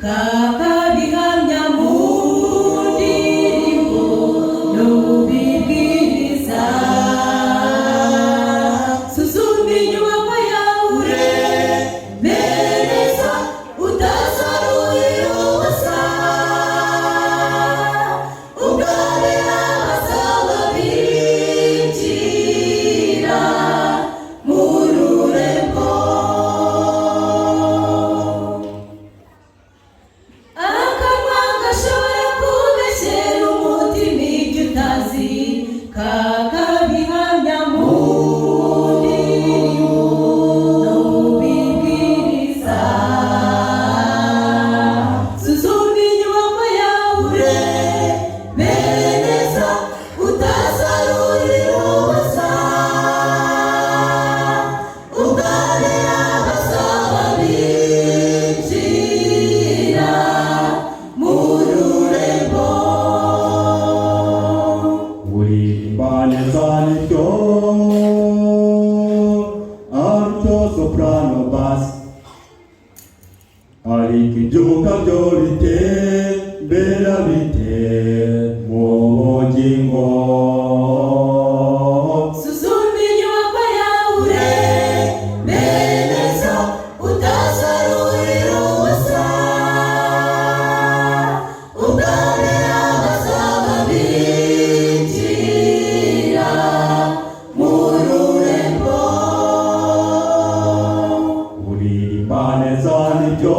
kakabihamya mu ndirimbo no bibwiriza. Suzuma inyubako yawe neza utazarurira ubusa, ugabe abazaba binjira mu rurembo. Akanwa gashobora kubeshyera umutima ibyo utazi, kakabihamya mu ndirimbo no bibwiriza. Suzuma inyubako yawe neza utazarurira ubusa, ugabe abazaba binjira mu rurembo. Uririmbaneza niryo alto soprano bass, ariko iby'umwuka byo bitembera bite mu bugingo. Suzuma inyubako yawe neza utazarurira ubusa, ugabe abazaba binjira mu rurembo. Uririmbaneza niryo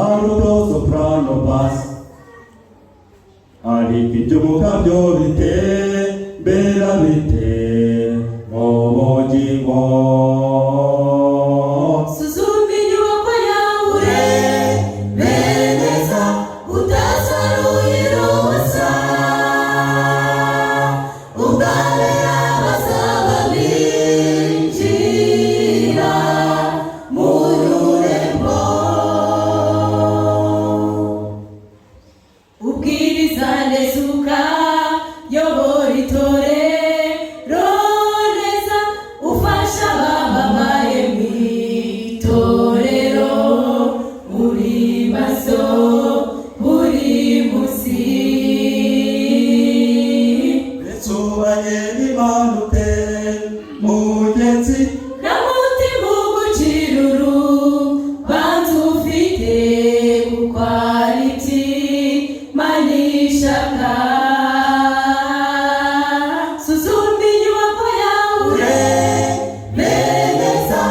alto soprano bass, ariko iby'umwuka byo bitembera bite mu bugingo. Suzuma inyubako yawe neza utazarurira ubusa, ugabe abazaba binjira mu rurembo. Ubwiriza neza ukayobora itorero neza, ufasha abababaye mu itorero mu bibazo buri munsi. Betubanye n'imanute mugenzi, Na mutima ugucira urubanza ufite, kuko ari iby'Imana ishaka. Suzuma inyubako yawe neza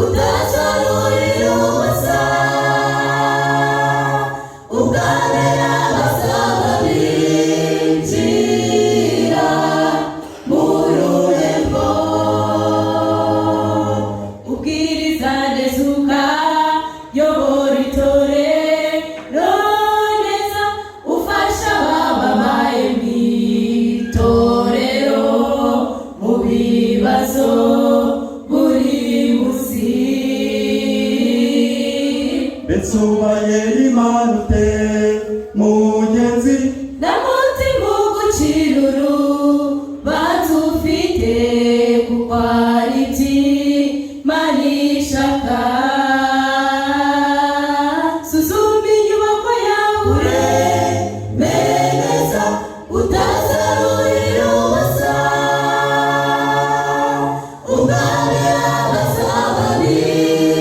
utazarurira ubusa, ugabe abazaba binjira mu rurembo. Ubwiriza neza ukayobora itorero neza, ufasha abababaye mu itorero mu bibazo buri munsi. betubanye n'imanute mugenzi, Na mutima ugucira urubanza ufite, kuko ari iby'Imana ishaka. Suzuma inyubako yawe neza utazarurira ubusa, ugabe abazaba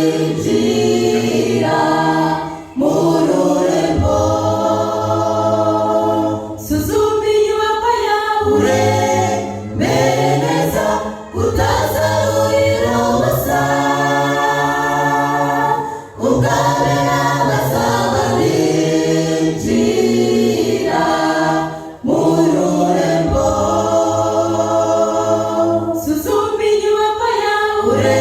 binjira mu rurembo. Suzuma inyubako yawe neza utazarurira ubusa, ugabe abazaba binjira mu rurembo. Suzuma inyubako yawe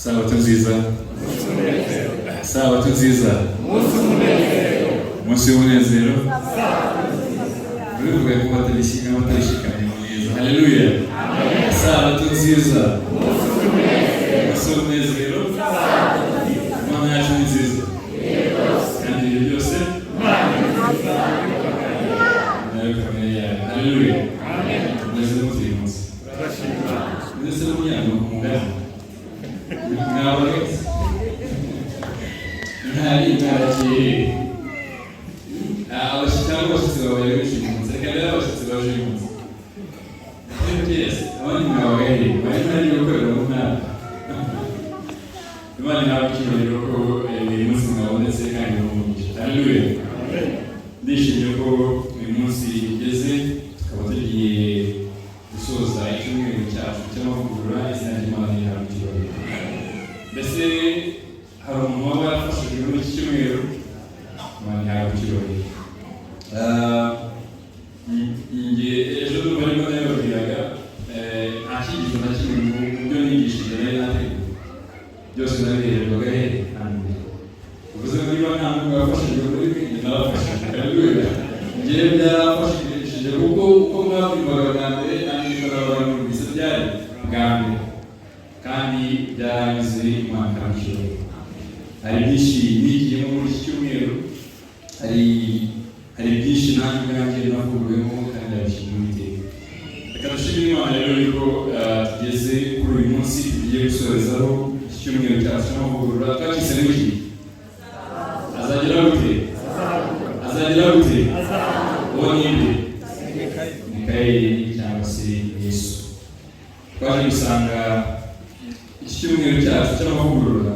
Sabato nziza. Sabato nziza. Umunsi w'umunezero. Bivuga ko batarishikanye neza. Haleluya. Sabato nziza. Umunsi w'umunezero. Imana yacu ni nziza. Kandi ibyo byose haleluya. Mwese mutimutse. Mwese munyano mungana. Ngawe ntari ntaraki abashitani bashitse babaye bishimunze kandi abashitse bajimunze. Yes, abandi ngawe bari ntari gukorera mu ntara. Imana nabikiriro ko uyu munsi mwabonetse kandi mumugisha. Haleluya. Ndishimye ko uyu munsi ugeze tukaba tugiye gusoza icyumweru cyacu cy'amahugurwa izina ry'Imana nabikiriro. Mbese hari umuntu waba yarafashijwe muri iki cyumweru? Imana nabikiriro. Ejo n'ubu ariko nabibabwiraga nta cyigisho na kimwe mu byo nigishije nari nateguye. Byose nabihererwaga hanze. Uvuze ngo niba nta muntu wafashijwe muri mwe, narafashijwe. Haleluya. Njyewe byarafashije kuko uko mwabwirwaga bwa mbere nanjye bikora mu bisa byari bwa mbere. Kandi byaranyuze Imana nabikiriro. Hari byinshi nigiyemo muri iki cyumweru, hari byinshi nanjye ubwanjye navugiwemo kandi ndabishimira Uwiteka. Reka dushimire Imana rero yuko tugeze kuri uyu munsi tugiye gusorezaho icyumweru cyacu cy'amahugurwa. Twakise n'iki? Azagira gute? Azagira gute? Uwo ni nde? Mikayeli cyangwa se Yesu. Twaje gusanga iki cyumweru cyacu cy'amahugurwa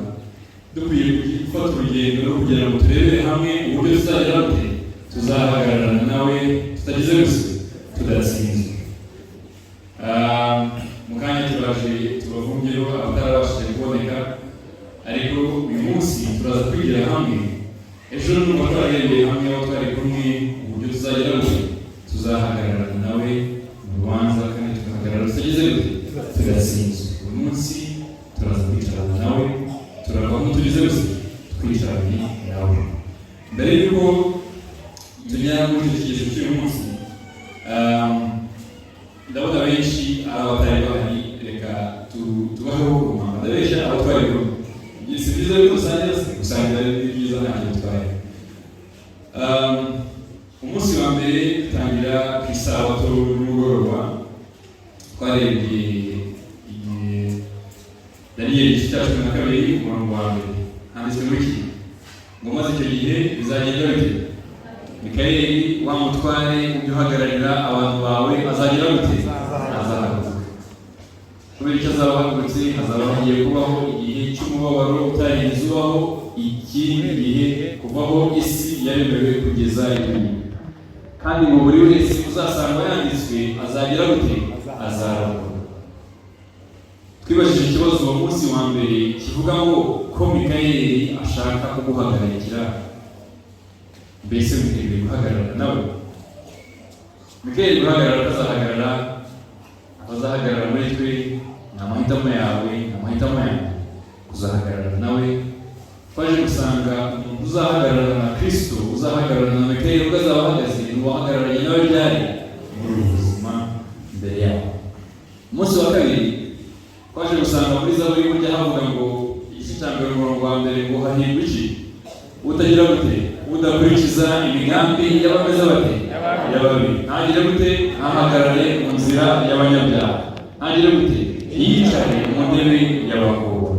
dukwiye gufata urugendo no kugira ngo turebere hamwe uburyo tuzagira gute tuzahagararana nawe tutagize gusa tudatsinzwe. Mu kanya turaje tubavumyeho abatarabashije kuboneka, ariko uyu munsi turaza kwigira hamwe. Ejo n'ubu twaragendeye hamwe aho twari kumwe uburyo tuzagira gute tuzahagararana nawe mu rubanza kandi tugahagarara tutagize gute tudatsinzwe. Uyu munsi turaza kwicarana nawe, turavamo tugize gusa twicaranye nawe. Mbere y'uko tugera muri iki cyigisho cy'uyu munsi, ndabona benshi abatari bahari, reka tubaho kumama ndabesha abo twari kumwe. Si byiza yuko gusangira ari byiza ntacyo bitwaye. Umunsi wa mbere dutangira ku isabato n'umugoroba, twarebye Daniyeli igice cya 12 umurongo wa mbere. Handitswe muri iki ngo maze icyo gihe bizagenda bite? Mikayeli wa mutware ujya uhagararira abantu bawe azagira gute? Azahaguruka. Kubera icyo azaba ahagurutse, hazaba hagiye kubaho igihe cy'umubabaro utarigeze ubaho ikindi gihe kuvaho isi yaremewe kugeza inyuma. Kandi ngo buri wese uzasanga yanditswe azagira gute? Azarokoka. Twibajije ikibazo uwo munsi wa mbere kivuga ngo ko Mikayeli ashaka kuguhagarikira, mbese Mikayeli guhagarara nawe? Mikayeli guhagarara akazahagarara, abazahagarara muri twe ni amahitamo yawe, ni amahitamo yanjye kuzahagarara nawe. Twaje gusanga umuntu uzahagarara na Kristo, uzahagarara na Mikayeli ubwo azaba ahagaze, ni uwahagararanye nawe ryari muri ubu buzima imbere yawe. Umunsi wa kabiri twaje gusanga muri Zaburi burya havuga ngo igice cya mbere umurongo wa mbere ngo hahirwa iki? Utagira gute? Udakurikiza imigambi y'abameze bate? Y'ababi. Ntagire gute? Ntahagarare mu nzira y'abanyabyaha. Ntagire gute? Ntiyicare mu ntebe y'abakobwa.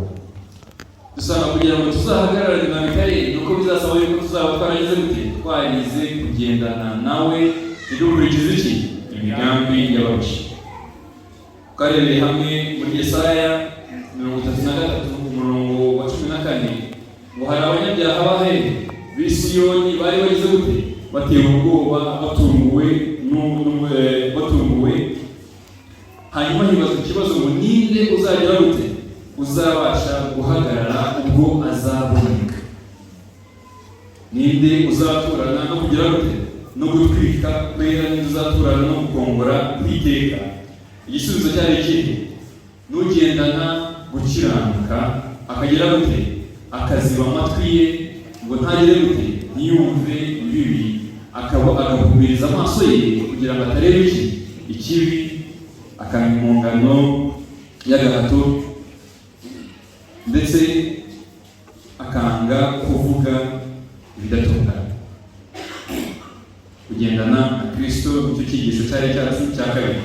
Dusanga kugira ngo tuzahagarare na Mikayeli nuko bizasaba yuko tuzaba twaragize gute? Twarize kugendana nawe ntidukurikize iki? Imigambi y'ababi. Twarebeye hamwe muri Yesaya 33 umurongo wa 14 ngo hari abanyabyaha bahe b'i Siyoni bari bagize gute? Batewe ubwoba, batunguwe. Hanyuma hibazwa ikibazo ngo ninde uzagira gute? Uzabasha guhagarara ubwo azaboneka? Ninde uzaturana no kugira gute? No gutwika kwera, ninde uzaturana no gukongora kwiteka? Igisubizo cyari ikihe? Nugendana gukiranuka akagira gute akaziba amatwi ye ngo ntagire gute ntiyumve ibibi, agahumiriza amaso ye kugira ngo atarebe ikibi, akanga impongano y'agahato, ndetse akanga kuvuga ibidatunganye. Kugendana na Kristo nicyo cyigisho cyari cyacu cya kabiri.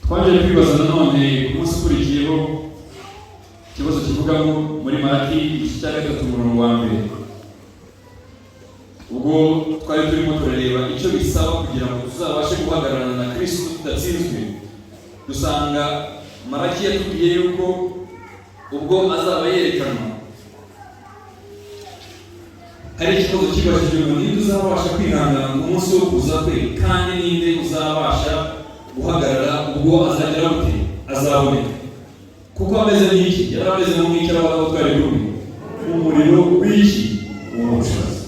Twaje kwibaza nanone ku munsi ukurikiyeho ikibazo kivuga ngo muri Malaki igice cya 3 umurongo wa 1, ubwo twari turimo turareba icyo bisaba kugira ngo tuzabashe guhagararana na Kristo tudatsinzwe. Dusanga Malaki yatubwiye yuko ubwo azaba yerekanwa hari ikibazo kibajijwe ngo ninde uzabasha kwihangana ku munsi wo kuza kwe, kandi ninde uzabasha guhagarara ubwo azagera gute azaboneka. Kuko ameze n'iki, yari ameze nk'umwike w'abagabo twari kumwe, umuriro w'iki w'ubushobozi.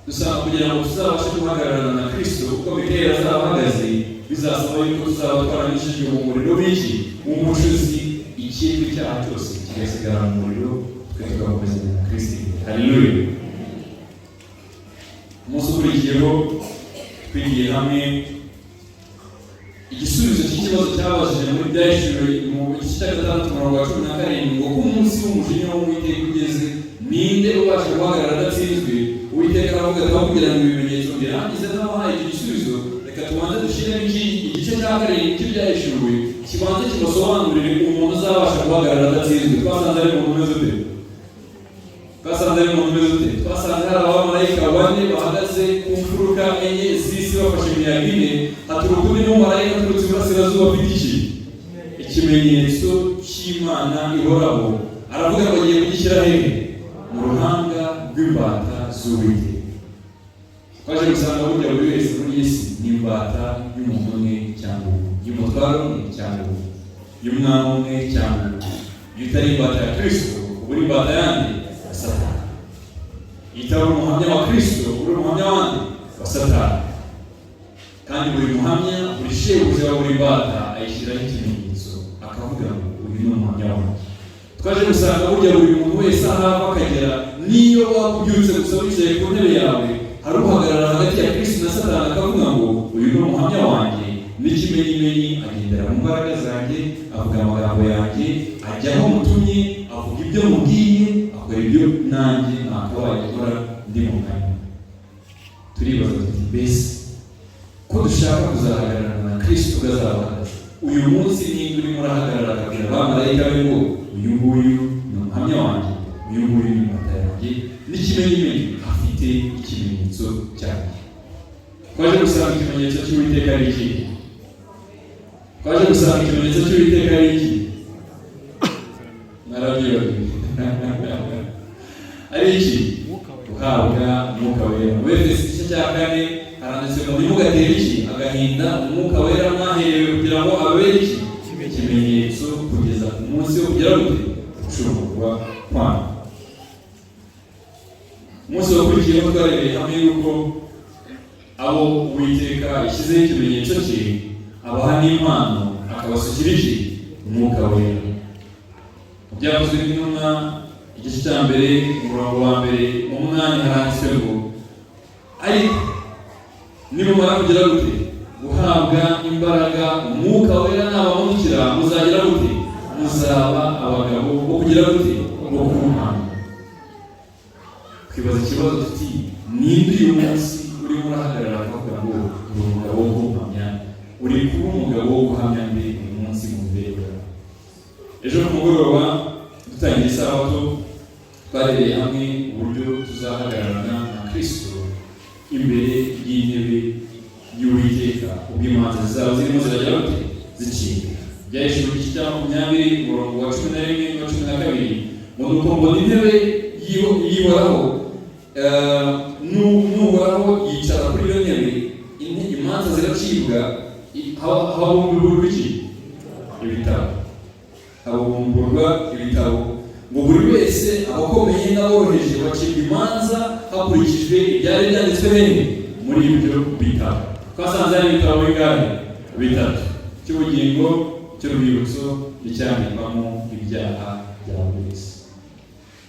Dusanga kugira ngo tuzabashe guhagararana na Kristo uko Mikayeli azaba ahagaze, bizasaba yuko tuzaba twaranishijwe mu muriro w'iki w'umucuzi, ikindi cyaha cyose kigasigara mu muriro, twe tugakomeza na Kristo. Haleluya. Umunsi ukurikiyeho twigiye hamwe igisubizo cy'ikibazo cyabajije muri Byahishuriwe mu gice cya 6 umurongo wa 17 ngo ku munsi w'umujinya w'Uwiteka ugeze, ninde ubasha guhagarara adatsinzwe? Uwiteka aravuga ati kugira ngo ibimenyetso birangize n'abahaye iki gisubizo, reka tubanze dushyiremo igice cya 7 cy'Ibyahishuriwe kibanze kibasobanurire umuntu uzabasha guhagarara adatsinzwe. Twasanze ari umuntu umeze ute? Twasanze hari abamarayika 4 bahagaze ku mfuruka 4 z'isi bafashe imiyaga 4, haturuka undi n'umumarayika aturutse iburasirazuba afite ikimenyetso cy'Imana ihoraho, aravuga ngo agiye kugishyira hehe? Mu ruhanga rw'imbata z'Uwiteka. Twaje gusanga burya buri wese muri iyi si ni imbata y'umuntu umwe cyangwa y'umutwaro umwe cyangwa y'umwami umwe cyangwa iyo utari imbata ya Kristo uri imbata yandi Satani. Itaba umuhamya wa Kristo uri umuhamya wandi wa Satani. Kandi buri muhamya, buri shebuja wa buri mbata ayishyiraho ikimenyetso akavuga ngo uyu ni umuhamya wanjye. Twaje gusanga burya buri muntu wese ahava akagera, niyo waba ubyutse gusa wicaye ku ntebe yawe, hari uhagarara hagati ya Kristo na Satani akavuga ngo uyu ni umuhamya wanjye, n'ikimenyimenyi agendera mu mbaraga zanjye, avuga amagambo yanjye, ajya aho mutumye, avuga ibyo mubwiye, akora ibyo nanjye ntakabaye gukora ndi mu mwanya. Turibaza tuti mbese ko dushaka kuzahagararana na Kristo azabahagaze, uyu munsi ninde urimo urahagarara akabwira abamarayika be ngo uyu nguyu ni umuhamya wanjye, uyu nguyu ni imbata yanjye, n'ikimenyimenyi afite ikimenyetso cyanjye. Twaje gusanga ikimenyetso cy'Uwiteka ari iki? Ari iki? Guhabwa Umwuka Wera. Mu Efeso igice cya 4 haranditswe ngo ntimugatere iki? Agahinda Umwuka Wera mwaherewe kugira ngo abere iki? Ikimenyetso kugeza ku munsi wo kugera gute? Gucungurwa kwanyu. Umunsi wakurikiyeho twarebeye hamwe yuko abo Uwiteka yashyizeho ikimenyetso cye, abaha n'impano, akabasukira iki? Umwuka Wera. Byakozwe n'intumwa igice cya 1 umurongo wa 1 mu 8 haranditswe ngo ariko nimumara kugira gute? Guhabwa imbaraga Umwuka Wera nabamanukira, muzagira gute? Muzaba abagabo bo kugira gute? Bo kumpamya. Twibaza ikibazo tuti ninde uyu munsi urimo urahagarara akavuga ngo uri umugabo wo kumpamya, uri kuba umugabo wo guhamya mbe uyu munsi mu mibereho yawe? Ejo ku mugoroba dutangiye isabato twarebeye hamwe uburyo tuzahagararana na Kristo imbere y'intebe y'Uwiteka ubwo imanza zizaba zirimo zirajya gute? Zicibwa. Byahishuriwe igice cya 20 umurongo wa 11 na 12 ngo nuko mbona intebe yihoraho, n'uhoraho yicara kuri iyo ntebe, imanza ziracibwa, habumburwa iki? Ibitabo. Habumburwa ibitabo ngo buri wese abakomeye n'aboroheje bacibwa imanza hakurikijwe ibyari byanditswe bene muri ibyo bitabo. Twasanze hari ibitabo bingahe? 3: cy'ubugingo, cy'urwibutso icyandikwamo ibyaha bya buri wese.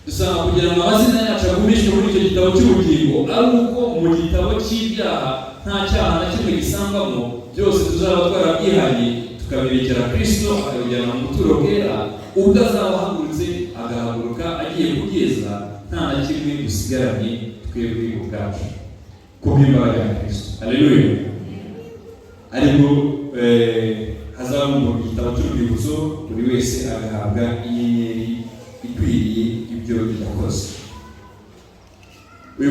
Dusanga kugira ngo amazina yacu agumishwe muri icyo gitabo cy'ubugingo ari uko mu gitabo cy'ibyaha nta cyaha na kimwe gisangamo, byose tuzaba twarabyihanye tukabirekera Kristo akabijyana mu buturo bwera, ubwo azaba ahagurutse agahaguruka agiye kugeza nta na kimwe dusigaranye twebwe ubwacu kubw'imbaraga ya Kristo. Haleluya. Ariko hazaba mu gitabo cy'urwibutso buri wese agahabwa inyenyeri ikwiriye ibyo yakoze. Uyu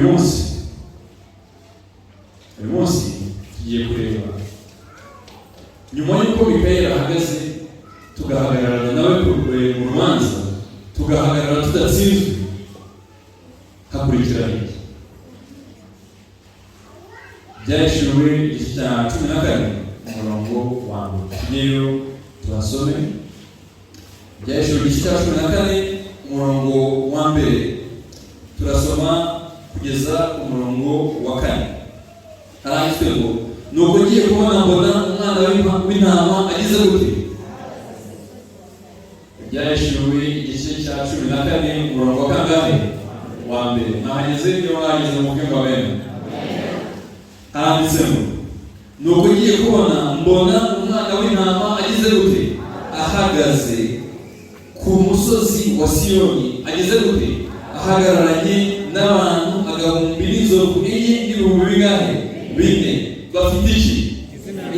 munsi tugiye kureba nyuma y'uko Mikayeli ahagaze tugahagararana nawe mu rubanza, tugahagarara tudatsinzwe, hakurikira iki? Byahishuriwe igice cya 14 umurongo wa mbere. Tugiyeyo tuhasome. Byahishuriwe igice cya 14 umurongo wa mbere, turasoma kugeza umurongo wa 4. Haranditswe ngo nuko ngiye kubona mbona umwana w'intama agize gute. Byahishuriwe igice cya 14 umurongo wa kangahe? Wa mbere. Nahageze iyo mwageze mu bwenge bw'Imana. Handitse ngo nuko ngiye kubona mbona umwana w'intama agize gute, ahagaze ku musozi wa Siyoni, agize gute, ahagararanye n'abantu agahumbi n'inzovu enye n'ibihumbi bingahe? 4. Bafite iki?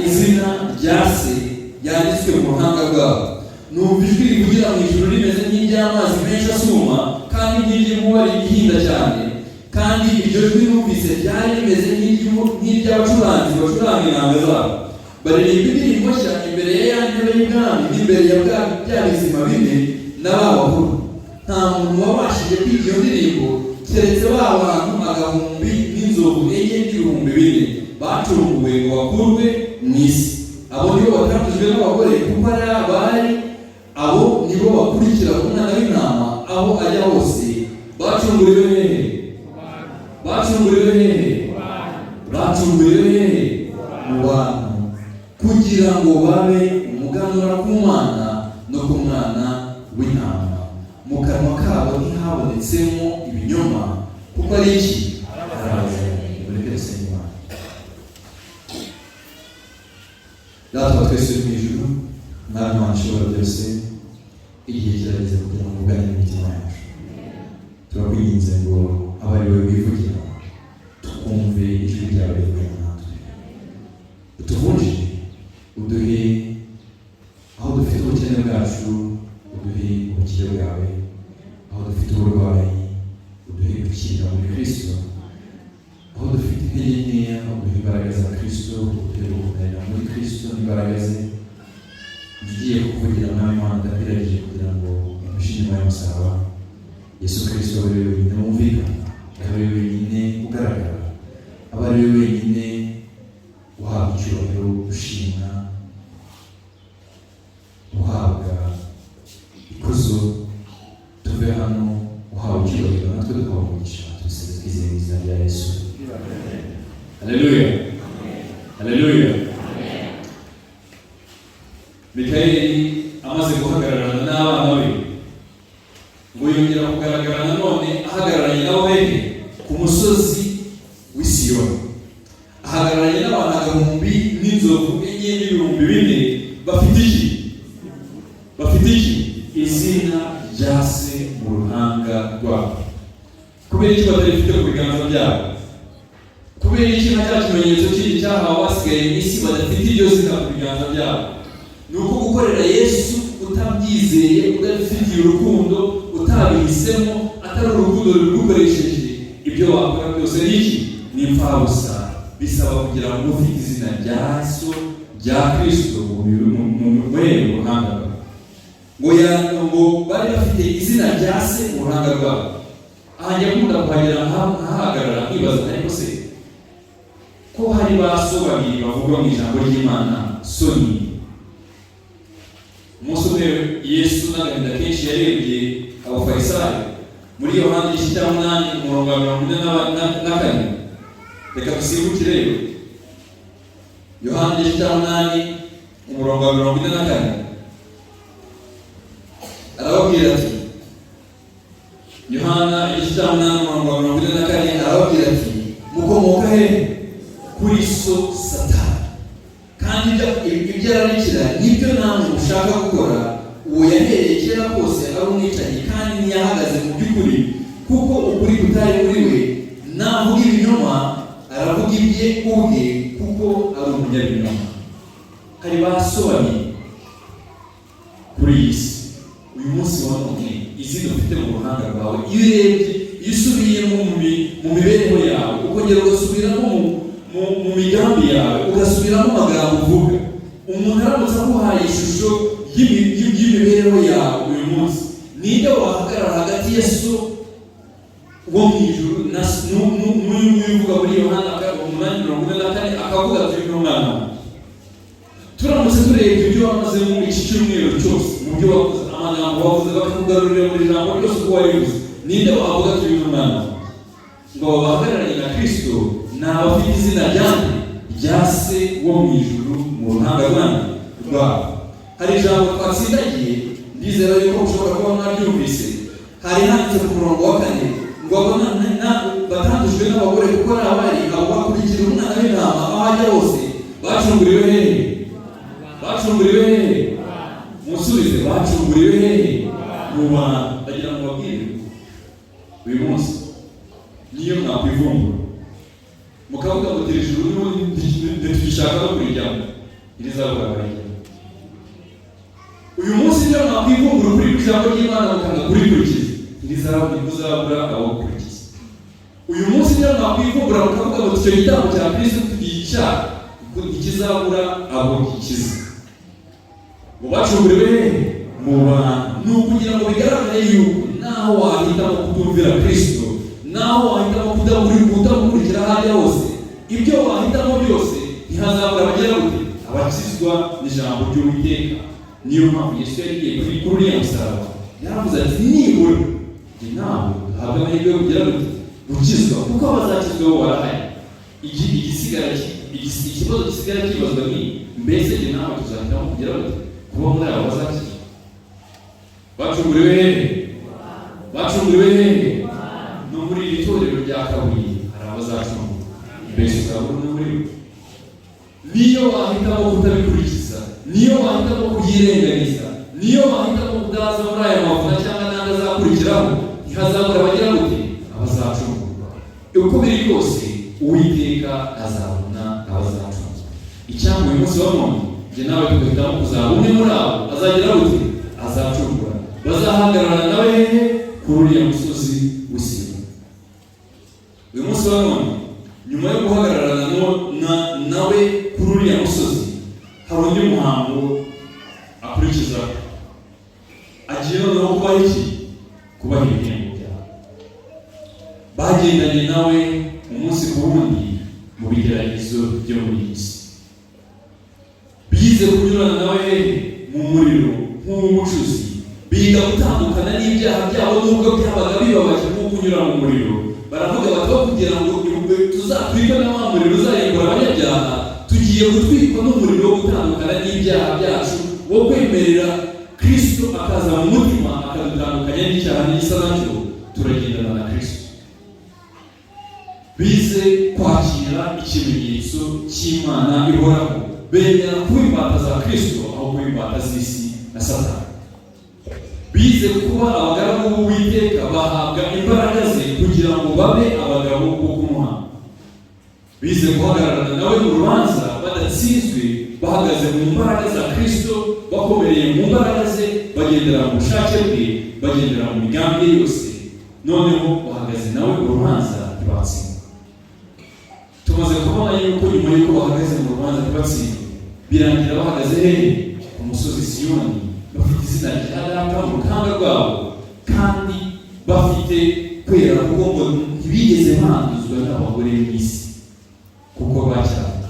Izina rya se yanditswe mu ruhanga rwabo. Numva ijwi rivugira mu ijuru rimeze nk'iry'amazi menshi asuma, kandi nk'iry'inkuba rihinda cyane. Kandi iryo jwi numvise ryari rimeze nk'iry'abacuranzi bacuranga inanga zabo, baririmba indirimbo nshya imbere ya ntebe y'ubwami n'imbere ya bya bizima bine n'ababakuru. Nta muntu wabashije kwiga iyo ndirimbo keretse ba bantu agahumbi n'inzovu enye n'ibihumbi 4 bacunguwe ngo bakurwe mu isi. Abo nibo batandujwe n'abagore, kuko bari abo nibo bakurikira umwana w'intama aho ajya hose. Bacunguriwe hehe? Bacunguriwe hehe? Bacunguriwe hehe? Mu bantu, kugira ngo babe umuganura ku Mana no ku mwana w'intama. Mu kanwa kabo ntihabonetsemo ibinyoma, kuko ari iki? Data wa twese uri mu ijuru, Mwami Imana ishobora byose, igihe kirageze kugira ngo ugane imitima yacu. Turakwinginze ngo abe ari wowe wivugira, twumve ijwi ryawe rivuye natwe. Utuvunjire, uduhe aho dufite ubukene bwacu, uduhe ubukire bwawe. Aho dufite uburwayi, uduhe gukira muri Kristo. Aho dufite intege nkeya, uduhe imbaraga za Kristo, uduhe gukomera muri Kristo n'imbaraga ze. Ngiye kuvugira Mwami Imana ndabiragije kugira ngo impushye inyuma y'umusaraba Yesu Kristo abe ari we wenyine wumvikana, abe ari we wenyine ugaragara, abe ari we wenyine uhabwa icyubahiro, ushimwa, uhabwa ikuzo. Tuve hano uhabwa icyubahiro, natwe duhabwa umugisha. Tubisabye twizeye mu izina rya Yesu. Haleluya. Haleluya. Mikayeli amaze guhagararana n'abana be, ngo yongera kugaragara nanone ahagararanye nabo hehe? Ku musozi w'i Siyoni. Ahagararanye n'abantu agahumbi n'inzovu enye n'ibihumbi 4 bafite iki? Bafite iki? Izina rya se mu ruhanga rwabo. Kubera iki batarifite ku biganza byabo? Kubera iki nta cya kimenyetso kindi cyahawe abasigaye mu isi badafite iryo zina ku biganza byabo? Ni uko gukorera Yesu utabyizeye, udafitiye urukundo, utabihisemo, atari urukundo rugukoresheje, ibyo wakora byose ni iki? Ni impfabusa. Bisaba kugira ngo ufite izina rya so rya Kristo mu ruhanga rwabo. Ngo bari bafite izina rya se mu ruhanga rwabo. Aha njya nkunda kuhagera nkahagarara nkibaza, ariko se ko hari ba so babiri bavuga mu ijambo ry'Imana, Soni? Umunsi umwe Yesu n'agahinda kenshi yarebye abafarisayo muri Yohana igice cya 8 umurongo wa 44. Reka dusimbukire rero Yohana igice cya 8 umurongo wa 44. arababwira ati, Yohana igice cya 8:44 arababwira ati, mukomoka he? Kuri so Satani, kandi ibyo ararikira nibyo namwe mushaka gukora. Uwo yahereye kera kose ari umwicanyi kandi ntiyahagaze mu by'ukuri, kuko ukuri kutari muri we. Navuga ibinyoma aravuga ibye ubwe, kuko ari umunyabinyoma. Hari basobanuye kuri iyi si uyu munsi wa none, izi dufite mu ruhanga rwawe. Iyo urebye, iyo usubiyemo mu mibereho yawe, ukongera ugasubiramo mu migambi yawe, ugasubiramo amagambo uvuga, umuntu aramutse amuhaye ishusho y'imibereho yawe uyu munsi, ninde wahagarara hagati ya so wo mu ijuru n'uyu uvuga muri Yohana 8:44 akavuga ati uyu mwana? Turamutse turebye ibyo wamaze mu iki cyumweru cyose, mu byo wakoze, amagambo wavuze, bakakugarurira muri jambo ryose uko waribuze, ninde wavuga ati uyu mwana? Ngo bahagararanye na Kristo ni abafite izina rya se wo mu ijuru mu ruhanga rwabo. Hari ijambo twatsindagiye, ndizera yuko ushobora kuba mwaryumvise. Hari handitse ku murongo wa 4 ngo abana batandujwe n'abagore kuko ari abari abo bakurikira umwana w'intama aho ajya hose. Bacunguriwe hehe? Bacunguriwe hehe? Musubize, bacunguriwe hehe? Mu bantu. Ndagira ngo babwire uyu munsi, niyo mwakwivumbura mukavuga ngo tiri ijuru ntitugishaka no kurijyamo, irizabura abarijyamo. Uyu munsi niyo mwakwivumbura kuri ijambo ry'Imana mukanga kurikurikiza, irizabura abo kurikiza. Uyu munsi niyo mwakwivumbura mukavuga ngo icyo gitambo cya Kristo tugica ntikizabura abo gikiza. Ngo bacunguriwe mu bantu, ni ukugira ngo bigaragare yuko naho wahitamo kutumvira Kristo, naho wahitamo kudakurikira hajya hose, ibyo wahitamo byose ntihazabura abagera gute? Abakizwa n'ijambo ry'Uwiteka. Niyo mpamvu Yesu yagiye kuri uriya musaraba yaravuze ati, nibura njye nawe duhabwe amahirwe yo kugira gute? Gukizwa, kuko abazakizwa bo barahari. Ikibazo gisigara kibazwa ni mbese njye nawe tuzahitamo kugira gute? Kuba muri abo bazakizwa. Bacunguriwe hehe? Bacunguriwe hehe? No muri iri torero rya Kabuye hari abazacungurwa. Mbese uzabona no muri bo? Niyo wahitamo kutabikurikiza, niyo wahitamo kubyirenganiza, niyo wahitamo kudaza muri aya mavuta cyangwa n'andi azakurikiraho, ntihazabura abagira gute? Abazacungurwa. Uko biri kose Uwiteka azabona abazacungurwa. Icyampa uyu munsi wa none njye nawe tugahitamo kuzaba umwe muri abo azagira gute? Azacungura. Bazahagararana nawe hehe? Kuri uriya musozi w'Isiyoni. Uyu munsi wa none, nyuma yo guhagararana nawe kuri uriya musozi, hari undi muhango akurikizaho. Agiye noneho kubaha iki? Kubaha ibihembo byawe. Bagendanye nawe umunsi ku wundi mu bigeragezo byo muri iyi si. Bize kunyurana nawe mu muriro nk'umucuzi, biga gutandukana n'ibyaha byabo nubwo byabaga bibabaje nko kunyura mu muriro. Baravuga bati, kugira ngo tuzatwikwe na wa muriro uzarimbura abanyabyaha, tugiye gutwikwa n'umuriro wo gutandukana n'ibyaha byacu, wo kwemerera Kristo akaza mu mutima akadutandukanya n'icyaha n'igisa nacyo, turagendana na Kristo. Bize kwakira ikimenyetso cy'Imana ihoraho, bemera kuba imbata za Kristo aho kuba imbata z'isi na Satani. Bize kuba abagaragu b'Uwiteka, bahabwa imbaraga ze kugira ngo babe abagabo bo kumuha. Bize guhagararana nawe mu rubanza badatsinzwe, bahagaze mu mbaraga za Kristo, bakomereye mu mbaraga ze, bagendera mu bushake bwe, bagendera mu migambi ye yose. Noneho bahagaze nawe mu rubanza ntibatsindwa. Tumaze kubona yuko nyuma y'uko bahagaze mu rubanza ntibatsindwa, birangira bahagaze hehe? Ku musozi Siyoni, bafite izina rya Data mu ruhanga rwabo, kandi bafite kwera kuko ngo ntibigeze banduzwa n'abagore b'isi kuko bacyafite.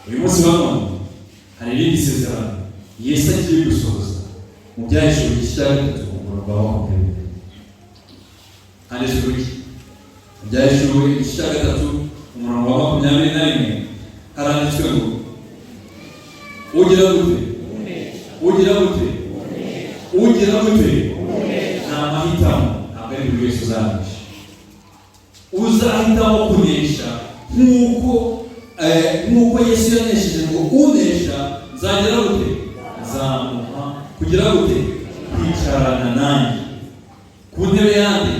Uyu munsi wa none hari irindi sezerano Yesu agiye gusohoza mu Byahishuwe igice cya 3 umurongo wa 20. Handitswe iki? Mu Byahishuwe igice cya 3 umurongo wa 21 haranditswe ngo ugira gute? Ugira gute? ugira gute ni amahitamo, ntabwo ari buri wese uzanesha. Uzahitamo kunesha nk'uko Yesu yanesheje ngo unesha nzagira gute nzamuha kugira gute kwicarana nanjye ku ntebe yanjye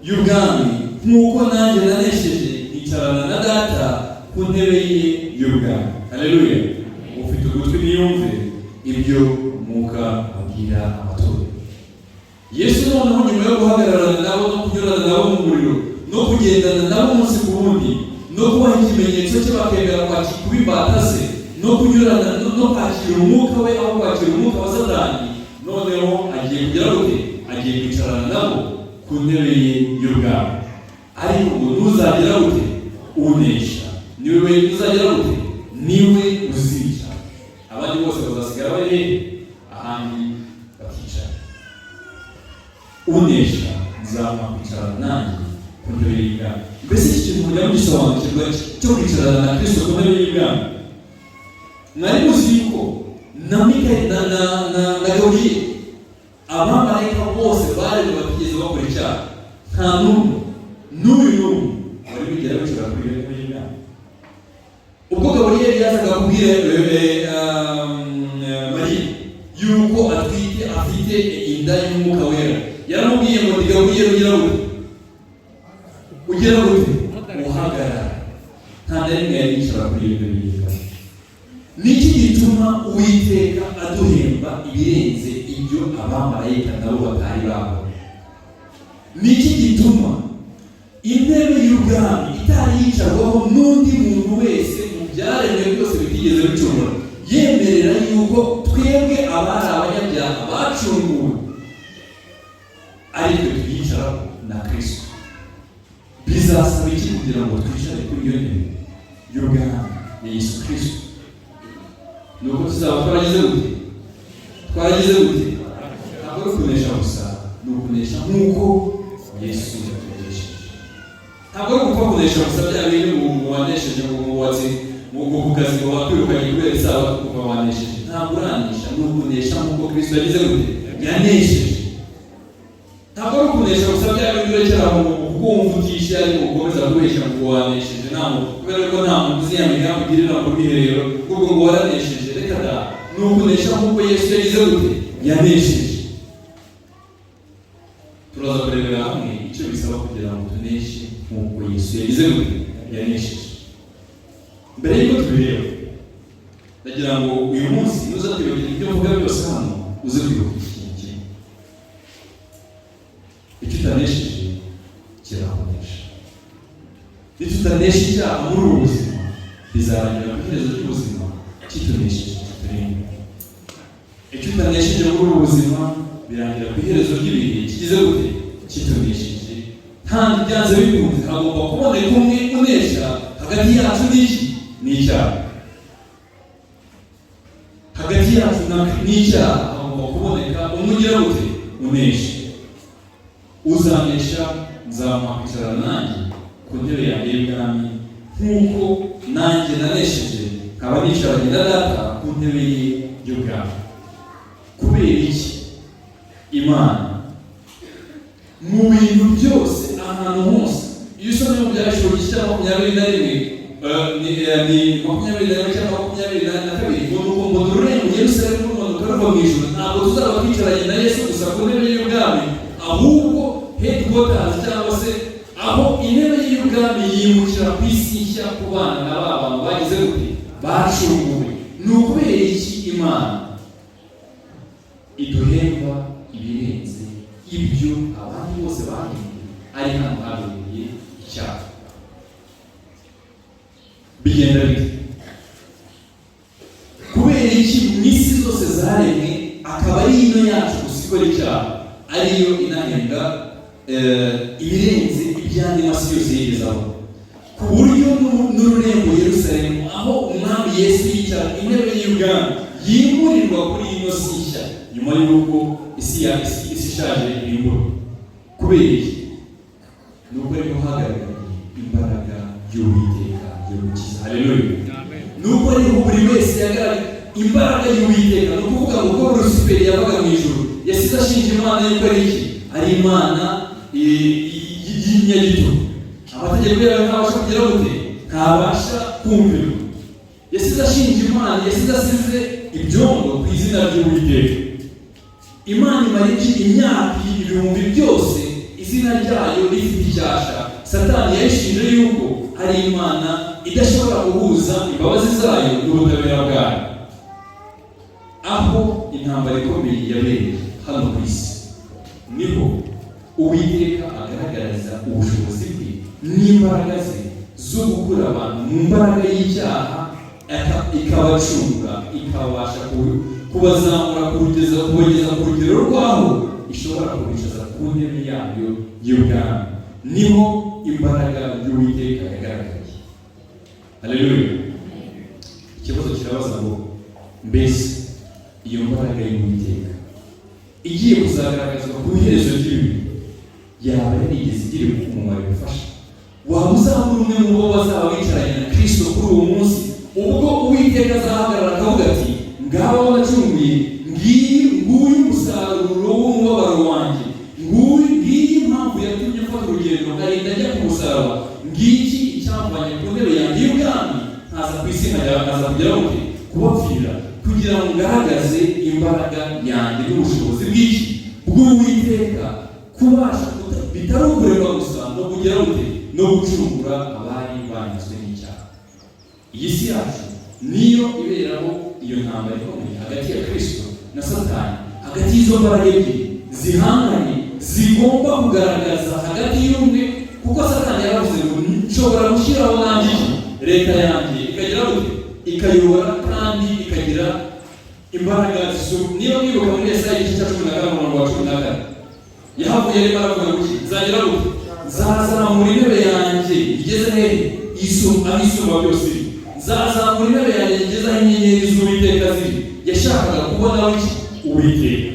y'ubwami, nk'uko nanjye nanesheje nkicarana na data ku ntebe ye y'ubwami. Haleluya! Ufite ugutwi niyumve ibyo Mwuka abwira amatorero. Yesu noneho nyuma yo guhagararana nabo no kunyurana nabo mu muriro no kugendana nabo umunsi ku wundi no kubaha ikimenyetso cye bakemera kuba imbata ze no kunyurana no kwakira umwuka we aho kwakira umwuka wa Satani, noneho agiye kugira gute agiye kwicarana nabo ku ntebe ye y'ubwami. Ariko ngo ntuzagira gute unesha, niwe uzagira gute niwe uzica, abandi bose bazasigara bari ahandi bakicara. Unesha nzamuha kwicarana nanjye ku ntebe y'ubwami. Mbese iki kintu mujya mugisobanukirwa cyo kwicarana na Kristo ku ntebe y'ubwami? Mwari muzi yuko na Mikayeli na Gaburiyeli abamarayika bose bari batigeze bakora icyaha, nta n'uyu wari bigera bicara kuri iyo ntebe y'ubwami. Ubwo Gaburiyeli yazaga kubwira Mariya yuko afite inda y'umwuka wera, yaramubwiye ngo ndi Gaburiyeli ugira gute uhagarara. Nta na rimwe yari yicara kuri iyo ntebe y'ubwami. Niki gituma Uwiteka aduhemba ibirenze ibyo abamarayika nabo batari babona? Niki gituma intebe y'ubwami itari yicarwaho n'undi muntu wese mu byaremwe byose bitigeze bicumura, yemerera yuko twebwe abari abanyabyaha bacunguwe ariko tuyicaraho na Kristo? Bizasaba iki kugira ngo twicare kuri iyo ntebe y'ubwami ya Yesu Kristo? Nuko tuzaba twaragize gute? Ntabwo ari ukunesha gusa, ni ukunesha nk'uko Yesu yakoresheje. Ntabwo ari gupfa kunesha gusa bya bintu ngo wanesheje ngo wubatse ku kazi ngo wakwirukanye kubera isabato kuva wanesheje. Ntabwo uranesha, ni ukunesha nk'uko Kristo yagize gute yanesheje. Ntabwo ari ukunesha gusa bya bintu urekera aho kukumva utishe ariko ukomeza kubeshya ngo wanesheje, kubera ko nta muntu uzi ya migambi ugirira mu bwiherero ubwo ngo waranesheje. Ni ukunesha nk'uko Yesu yagize gute yanesheje. Turaza kurebera hamwe icyo bisaba kugira ngo tuneshe nk'uko Yesu yagize gute yanesheje. Mbere y'uko tubireba, ndagira ngo uyu munsi nuza kwibagirwa ibyo mvuga byose hano uze kwibuka ikintu kimwe: icyo utanesheje kirakunesha. Nitutanesha icyaha muri ubu buzima, bizarangira ku iherezo ry'ubuzima kitunesheje kiturinda. Icyo utanesheje muri ubu buzima birangira ku iherezo ry'ibihe kigize gute kitunesheje. Kandi byanze bikunze hagomba kuboneka umwe unesha hagati yacu n'icyaha. Hagati yacu n'icyaha hagomba kuboneka umwe ugira gute unesha. Uzanesha nzamuha kwicarana nanjye ku ntebe yanjye y'ubwami, nk'uko nanjye nanesheje nkaba nicaranye na data ku ntebe ye y'ubwami. Kubera iki Imana mu bintu byose ahantu hose, iyo usomye mu byahishuriwe igice cya 21 ni 21 cyangwa 22 ngo nuko ngo dururembo Yerusalemu n'umanuka ruva mu ijuru, ntabwo tuzaba twicaranye na Yesu gusa ku ntebe y'ubwami, ahubwo headquarters cyangwa se aho intebe y'ubwami yimukira ku isi nshya ku bana na ba bantu bagize gute bacunguwe. Ni ukubera iki Imana iduhemba ibirenze ibyo abandi bose bahinduye ari hano habereye icyaha? Bigenda bite? Kubera iki mu isi zose zaremwe akaba ari ino yacu gusa ikora icyaha, ariyo inahembwa ibirenze ibyandi masi yose yigezaho, ku buryo n'ururembo Yerusalemu aho umwami Yesu yicara intebe y'ubwami yimurirwa kuri ino si nshya nyuma y'uko isi ishaje irimburwa? Kubera iki? Ni uko ariko hagaragariye imbaraga y'Uwiteka y'umukiza. Haleluya! Ni uko ariko buri wese yagaragaye imbaraga y'Uwiteka. Ni ukuvuga ngo Lusiferi yabaga mu ijuru yasize ashinja Imana yuko ari iki? Ari Imana y'inyagito. Amategeko yawe ntabasha kugera gute? Ntabasha kumvirwa. Yasize ashinja Imana, yasize asize ibyondo ku izina ry'Uwiteka. Imana imara imyaka ibihumbi byose izina ryayo rifite icyasha. Satani yayishinje yuko ari Imana idashobora guhuza imbabazi zayo n'ubutabera bwayo. Aho intambara ikomeye yabereye hano ku isi, niho Uwiteka agaragariza ubushobozi bwe n'imbaraga ze zo gukura abantu mu mbaraga y'icyaha, ikabacunga, ikabasha kubazamura kubageza ku rugero rwaho ishobora kubicaza ku ntebe yayo y'ubwami. Niho imbaraga y'Uwiteka yagaragaye. Haleluya. Ikibazo kirabaza ngo mbese iyo mbaraga y'Uwiteka igiye kuzagaragazwa ku iherezo ry'ibihe yaba yarigeze igira umumaro bifasha? Waba uzabura umwe mu bo bazaba bicaranye na Kristo kuri uwo munsi, ubwo Uwiteka azahagarara akavuga ati ngabo wacunguye, nguyu umusaruro w'umubabaro wanjye, ngiyi impamvu yatumye mfata urugendo nkarinda njya ku musaraba, ngiki icyamvanye ku ntebe yanjye y'ubwami, nkaza ku isi nkaza kugera gute? Kubapfira, kugira ngo ngaragaze imbaraga yanjye n'ubushobozi bw'iki? Bw'Uwiteka kubasha bitari ukureba gusa no kugera gute? No gucungura abari banyuzwe n'icyaha. Iyi si yacu niyo iberaho iyo ntambara ikomeye hagati ya Kristo na Satani, hagati y'izo mbaraga ebyiri zihanganye zigomba kugaragaza hagati y'umwe, kuko Satani yaravuze ngo nshobora gushyiraho nanjye leta yanjye ikagira gute? Ikayobora kandi ikagira imbaraga zisumba. Niba mwibuka muri Yesaya igice cya 11:14 yahavuye arimo aravuga ngo nzagira gute? Nzazamura intebe yanjye igeze hehe? Isumba byose. Nzazamura intebe yanjye igeze aho inyenyeri z'Uwiteka ziri. Yashakaga kubona Uwiteka.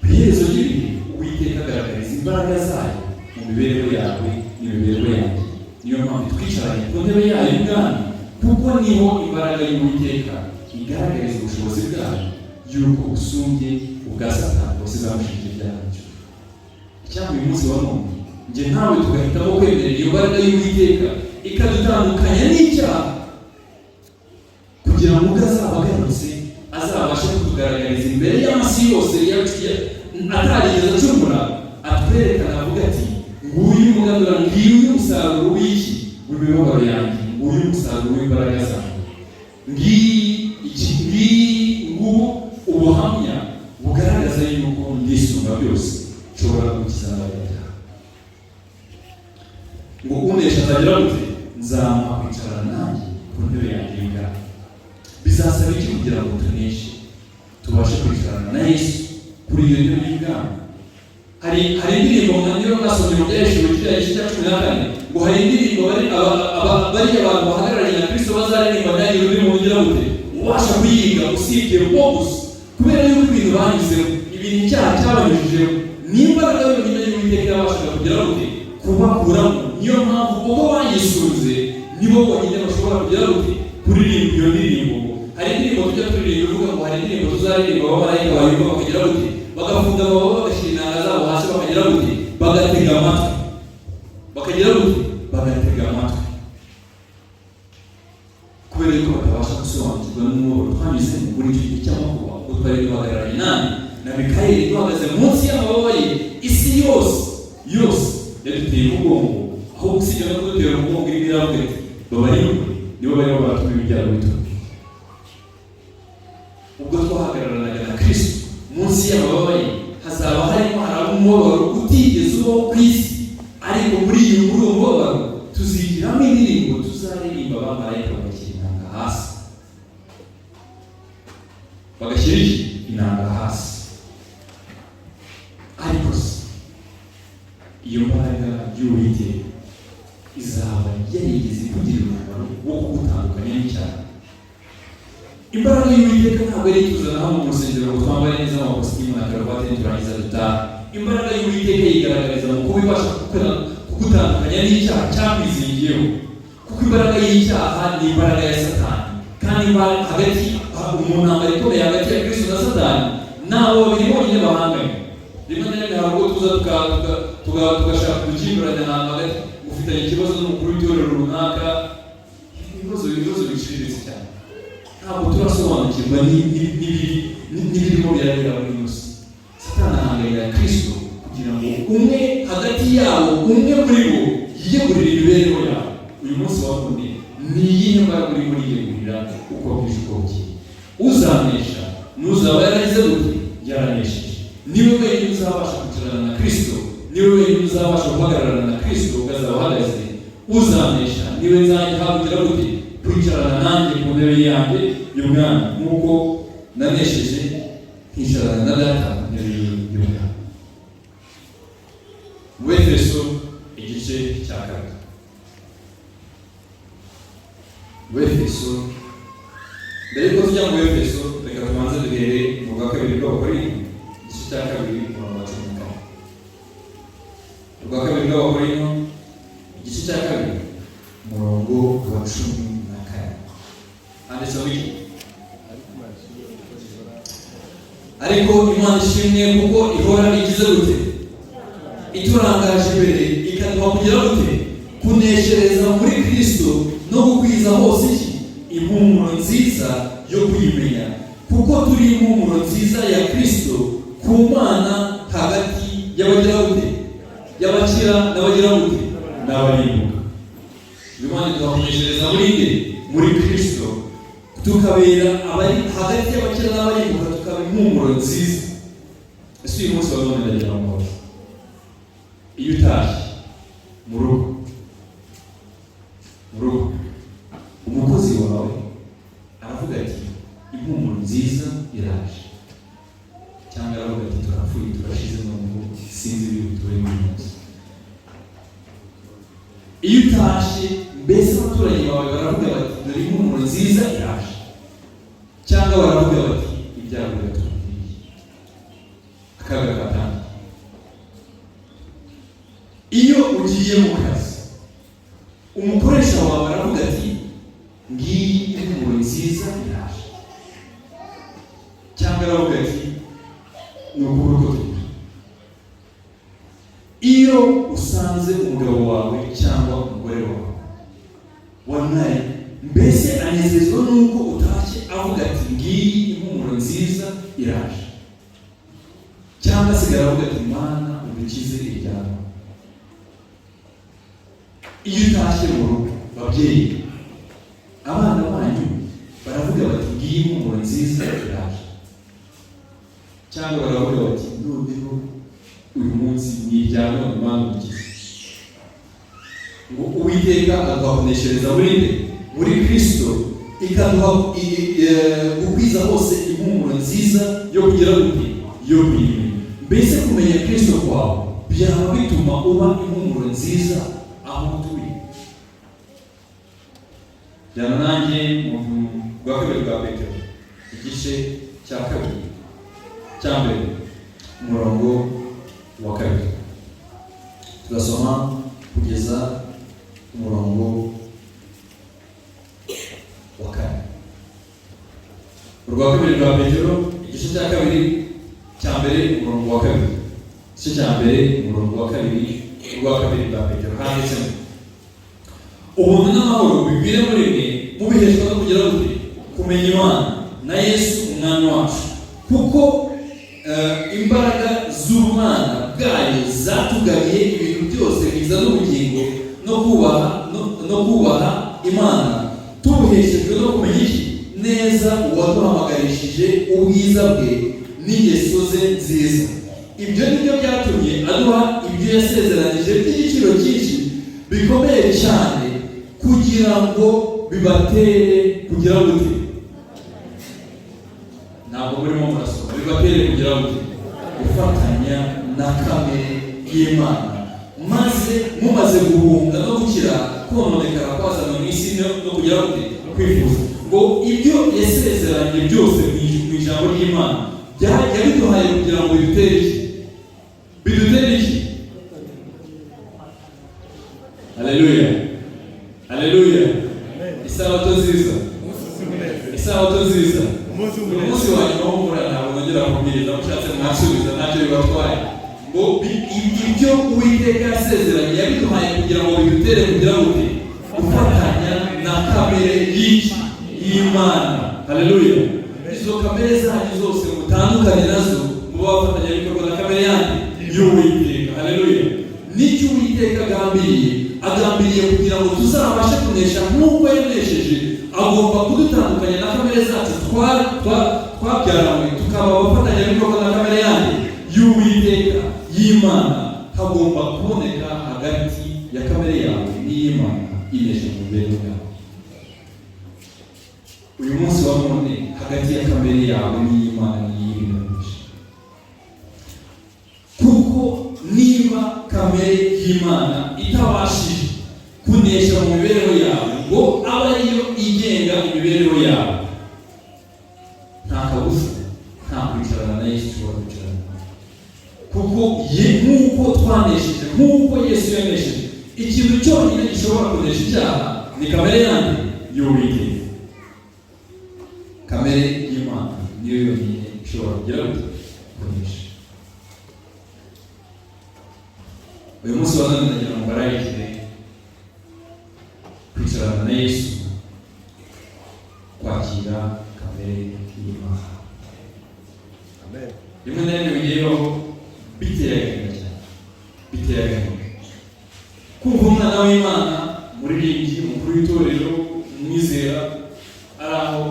Ku iherezo ry'ibihe Uwiteka agaragariza imbaraga zayo mu mibereho yawe n'imibereho yanjye. Niyo mpamvu twicaranye ku ntebe yayo y'ubwami, kuko niho imbaraga y'Uwiteka igaragariza ubushobozi bwayo y'uko usumbye ubwa Satani bose zamushinje byacyo. Cyangwa uyu munsi wa none njye nawe tugahitamo kwemerera iyo mbaraga y'Uwiteka ikadutandukanya n'icyaha, kugira ngo ubwo azaba agarutse azabashe kutugaragariza imbere y'amasi yose atarigeze acumura, atwerekana avuga ati nguyu umuganura, nguyu umusaruro w'iki? W'imibabaro yanjye, nguyu umusaruro w'imbaraga zanjye, ngubu ubuhamya bugaragaza yuko ndisumba byose, nshobora gukiza abanyabyaha. Ngo unesha azagira gute? Nzamuha kwicarana nanjye ku ntebe yanjye y'ubwami. Bizasaba iki kugira ngo tuneshe, tubashe kwicarana na Yesu kuri iyo ntebe y'ubwami? Hari indirimbo niyo mwasomye mu byahishuriwe kiriya gice cya 14, ngo hari indirimbo bariya abantu bahagararanye na Kristo bazaririmba nanjye ururimi rugira gute? Ubasha kuyiga usibye rwo gusa, kubera yuko ibintu banyuzemo, ibintu icyaha cyabanyujijeho, n'imbaraga yonyine y'Uwiteka yabashaga kugira gute? Kubakuramo. Niyo mpamvu ubwo banyisunze nibo bonyine bashobora kugira gute? Kuririmba iyo ndirimbo. Hari indirimbo tujya turirimba ivuga ngo hari indirimbo tuzaririmba abamarayika bayumva bakagira gute? Bagafunga amababa bagashyira inanga zabo hasi bakagira gute? Bagatega amatwi. Bakagira gute? Bagatega amatwi. Kubera yuko batabasha gusobanukirwa n'umubabaro twanyuzemo muri icyo gihe cy'amakuba, ubwo twari duhagararanye na Mikayeli duhagaze munsi y'amababa ye, isi yose yaduteye umugongo, aho gusiga no kudutera umugongo irimo iravuga iti babarimo, nibo barimo baratuma ibyaha bituruka. Ubwo twahagararanaga na Kristo munsi y'amababa ye, hazaba harimo umubabaro utigeze ubaho ku isi, ariko muri uwo mubabaro tuzigiramo indirimbo tuzaririmba abamarayika bagashyira inanga hasi. Bagashyira inanga hasi. Ariko iyo mbaraga y'Uwiteka izaba yarigeze kugira umumaro wo kugutandukanya n'icyaha. Imbaraga y'Uwiteka ntabwo ari ituzana hano mu rusengero ngo twambare neza amakositimu na karuvati niturangiza dutaha. Imbaraga y'Uwiteka yigaragariza mu kuba ibasha kugutandukanya n'icyaha cyakwizingiyeho, kuko imbaraga y'icyaha ni imbaraga ya Satani, kandi hagati mu ntambara ikomeye hagati ya Kristo na Satani kuza tugashaka gukimbiranya ahantu hagati ufitanye ikibazo n'umukuru w'itorero runaka, ibibazo biciriritse cyane. Ntabwo turasobanukirwa n'ibirimo birabera muri munsi. Satani ahangayira Kristo kugira ngo umwe hagati yabo, umwe muri bo yiyegurira imibereho yabo. Uyu munsi wa none ni iyihe mbaraga uri muri yiyegurira uko bwije uko bukeye? Uzanesha n'uzaba yaragize gute? Yaranesheje. Niwe wenyine uzabasha kwicarana na Kristo, niwe wenyine uzabasha guhagararana na Kristo ukazaba uhagaze. Uzanesha niwe nzahabwira gute? Kwicarana nanjye ku ntebe yanjye y'ubwami, nk'uko nanesheje nkicarana na Data ku ntebe y'ubwami. Mu Efeso igice cya 4. Mu Efeso, mbere yuko tujya mu Efeso, reka tubanze duhere mu bwa kabiri bw'Abakorinto igice cya 2 umurongo wa 14. Ubwa kabiri bw'Abakorinto igice cya 2 umurongo wa 14. Handitseho iki? Ariko Imana ishimwe kuko ihora igize gute? Iturangaje imbere, ikaduha kugira gute? Kuneshereza muri Kristo no gukwiza hose iki? Impumuro nziza yo kuyimenya. Kuko turi impumuro nziza ya Kristo ku Mana hagati y'abagira gute? Y'abakira n'abagira gute? N'abarimbuka. Imana iduha kuneshereza muri Kristo, tukabera abari hagati y'abakira n'abarimbuka, tukaba impumuro nziza. Ese uyu munsi wa none ndagira ngo iyo utashye mu rugo umukozi wawe aravuga ati impumuro nziza iraje, cyangwa aravuga ati turapfuye turashize n'ubu sinzi ibitubere uyu munsi. Iyo utashye mbese abaturanyi bawe baravuga bati dore impumuro nziza iraje, cyangwa baravuga bati ibyago biratubwiye akaga katangiye. Iyo ugiye mu kazi umukoresha wawe aravuga ati ngiyi impumuro nziza iraje, cyangwa aravuga ati ni ukuri ko turi. Iyo usanze umugabo wawe cyangwa umugore wawe wanaye mbese anezezwa nuko utashye avuga ati ngiyi impumuro nziza iraje, cyangwa asigara avuga ati Mana udukize ibyago. Iyo utashye mu rugo babyeyi, abana banyu baravuga bati ngiyi impumuro nziza iraje, cyangwa baravuga bati noneho uyu munsi ni ibyago Mana udukize. Ngo Uwiteka aduha kuneshereza muri Kristo, ikaduha gukwiza hose impumuro nziza yo kugira gute? Yo kuyimenya. Mbese kumenya Kristo kwawe byaba bituma uba impumuro nziza aho turi. Jana nanjye mu bwa kabiri bwa Petero igice cya 2 cya mbere umurongo wa 2 turasoma kugeza umurongo wa 4. Urwa kabiri rwa Petero igice cya 2 cya mbere umurongo wa 2, igice cya mbere umurongo wa 2, urwa kabiri rwa Petero handitsemo ubuntu n'amahoro bigwire muri mwe mubiheshwa no kugira gute? Kumenya Imana na Yesu umwami wacu, kuko imbaraga z'ubumana bwayo zatugabiye ibintu byose bizana ubugingo no kubaha Imana, tubuheshejwe no kumenya iki? Neza uwaduhamagarishije ubwiza bwe n'ingeso ze nziza. Ibyo nibyo byatumye aduha ibyo yasezeranije by'igiciro cyinshi bikomeye cyane, kugira ngo bibatere kugira gute? Ntabwo murimo murasoma. Bibatere kugira gute? Gufatanya na kamere y'Imana, maze mumaze guhunga no gukira kononekara kwazana mu isi no kugira gute? Kwifuza. Ngo ibyo yasezeranye byose mu ijambo ry'Imana yabiduhaye kugira ngo bidutere iki? Bidutere iki? Haleluya. Haleluya. Isabato nziza. Isabato nziza. Umunsi wa nyuma w'umura ntabwo nongera kubwiriza, mushatse mwasubiza ntacyo bibatwaye. ngo ibyo Uwiteka yasezeranye yabiduhaye kugira ngo bidutere kugira ngo gufatanya na kamere y'Imana. Haleluya. Izo kamere zanyu zose mutandukanye nazo muba bafatanya bikorwa na kamere yanyu y'Uwiteka. Haleluya. Nicyo Uwiteka agambiriye kugira ngo tuzabashe kunesha nk'uko yanesheje. Agomba kudutandukanya na kamere zacu twabyaranywe tukaba abafatanya bikorwa na kamere yanyu y'Uwiteka y'Imana. Hagomba kuboneka hagati ya kamere yawe n'iy'Imana inesha mu mibereho yawe. Uyu munsi wa none hagati ya kamere yawe n'iy'Imana niyibiganisha, kuko niba kamere y'Imana itabashije kunesha mu mibereho yawe ngo aba ariyo igenga imibereho yawe, nta kabuza nta kwicarana na Yesu ushobora kwicarana, kuko nk'uko twanesheje, nk'uko Yesu yanesheje, ikintu cyonyine gishobora kunesha icyaha ni kamere yanjye y'Uwiteka. Kamere y'Imana niyo yonyine ishobora kugira kunesha. Uyu munsi wa none ndagira ngo mbarayikire kwicarana na Yesu, kwakira kamere y'Imana. Amen. Rimwe na rimwe bigiye bibaho biteye agahinda cyane, biteye agahinda kumva umwana w'Imana, umuririmbyi, umukuru w'itorero, umwizera ari aho,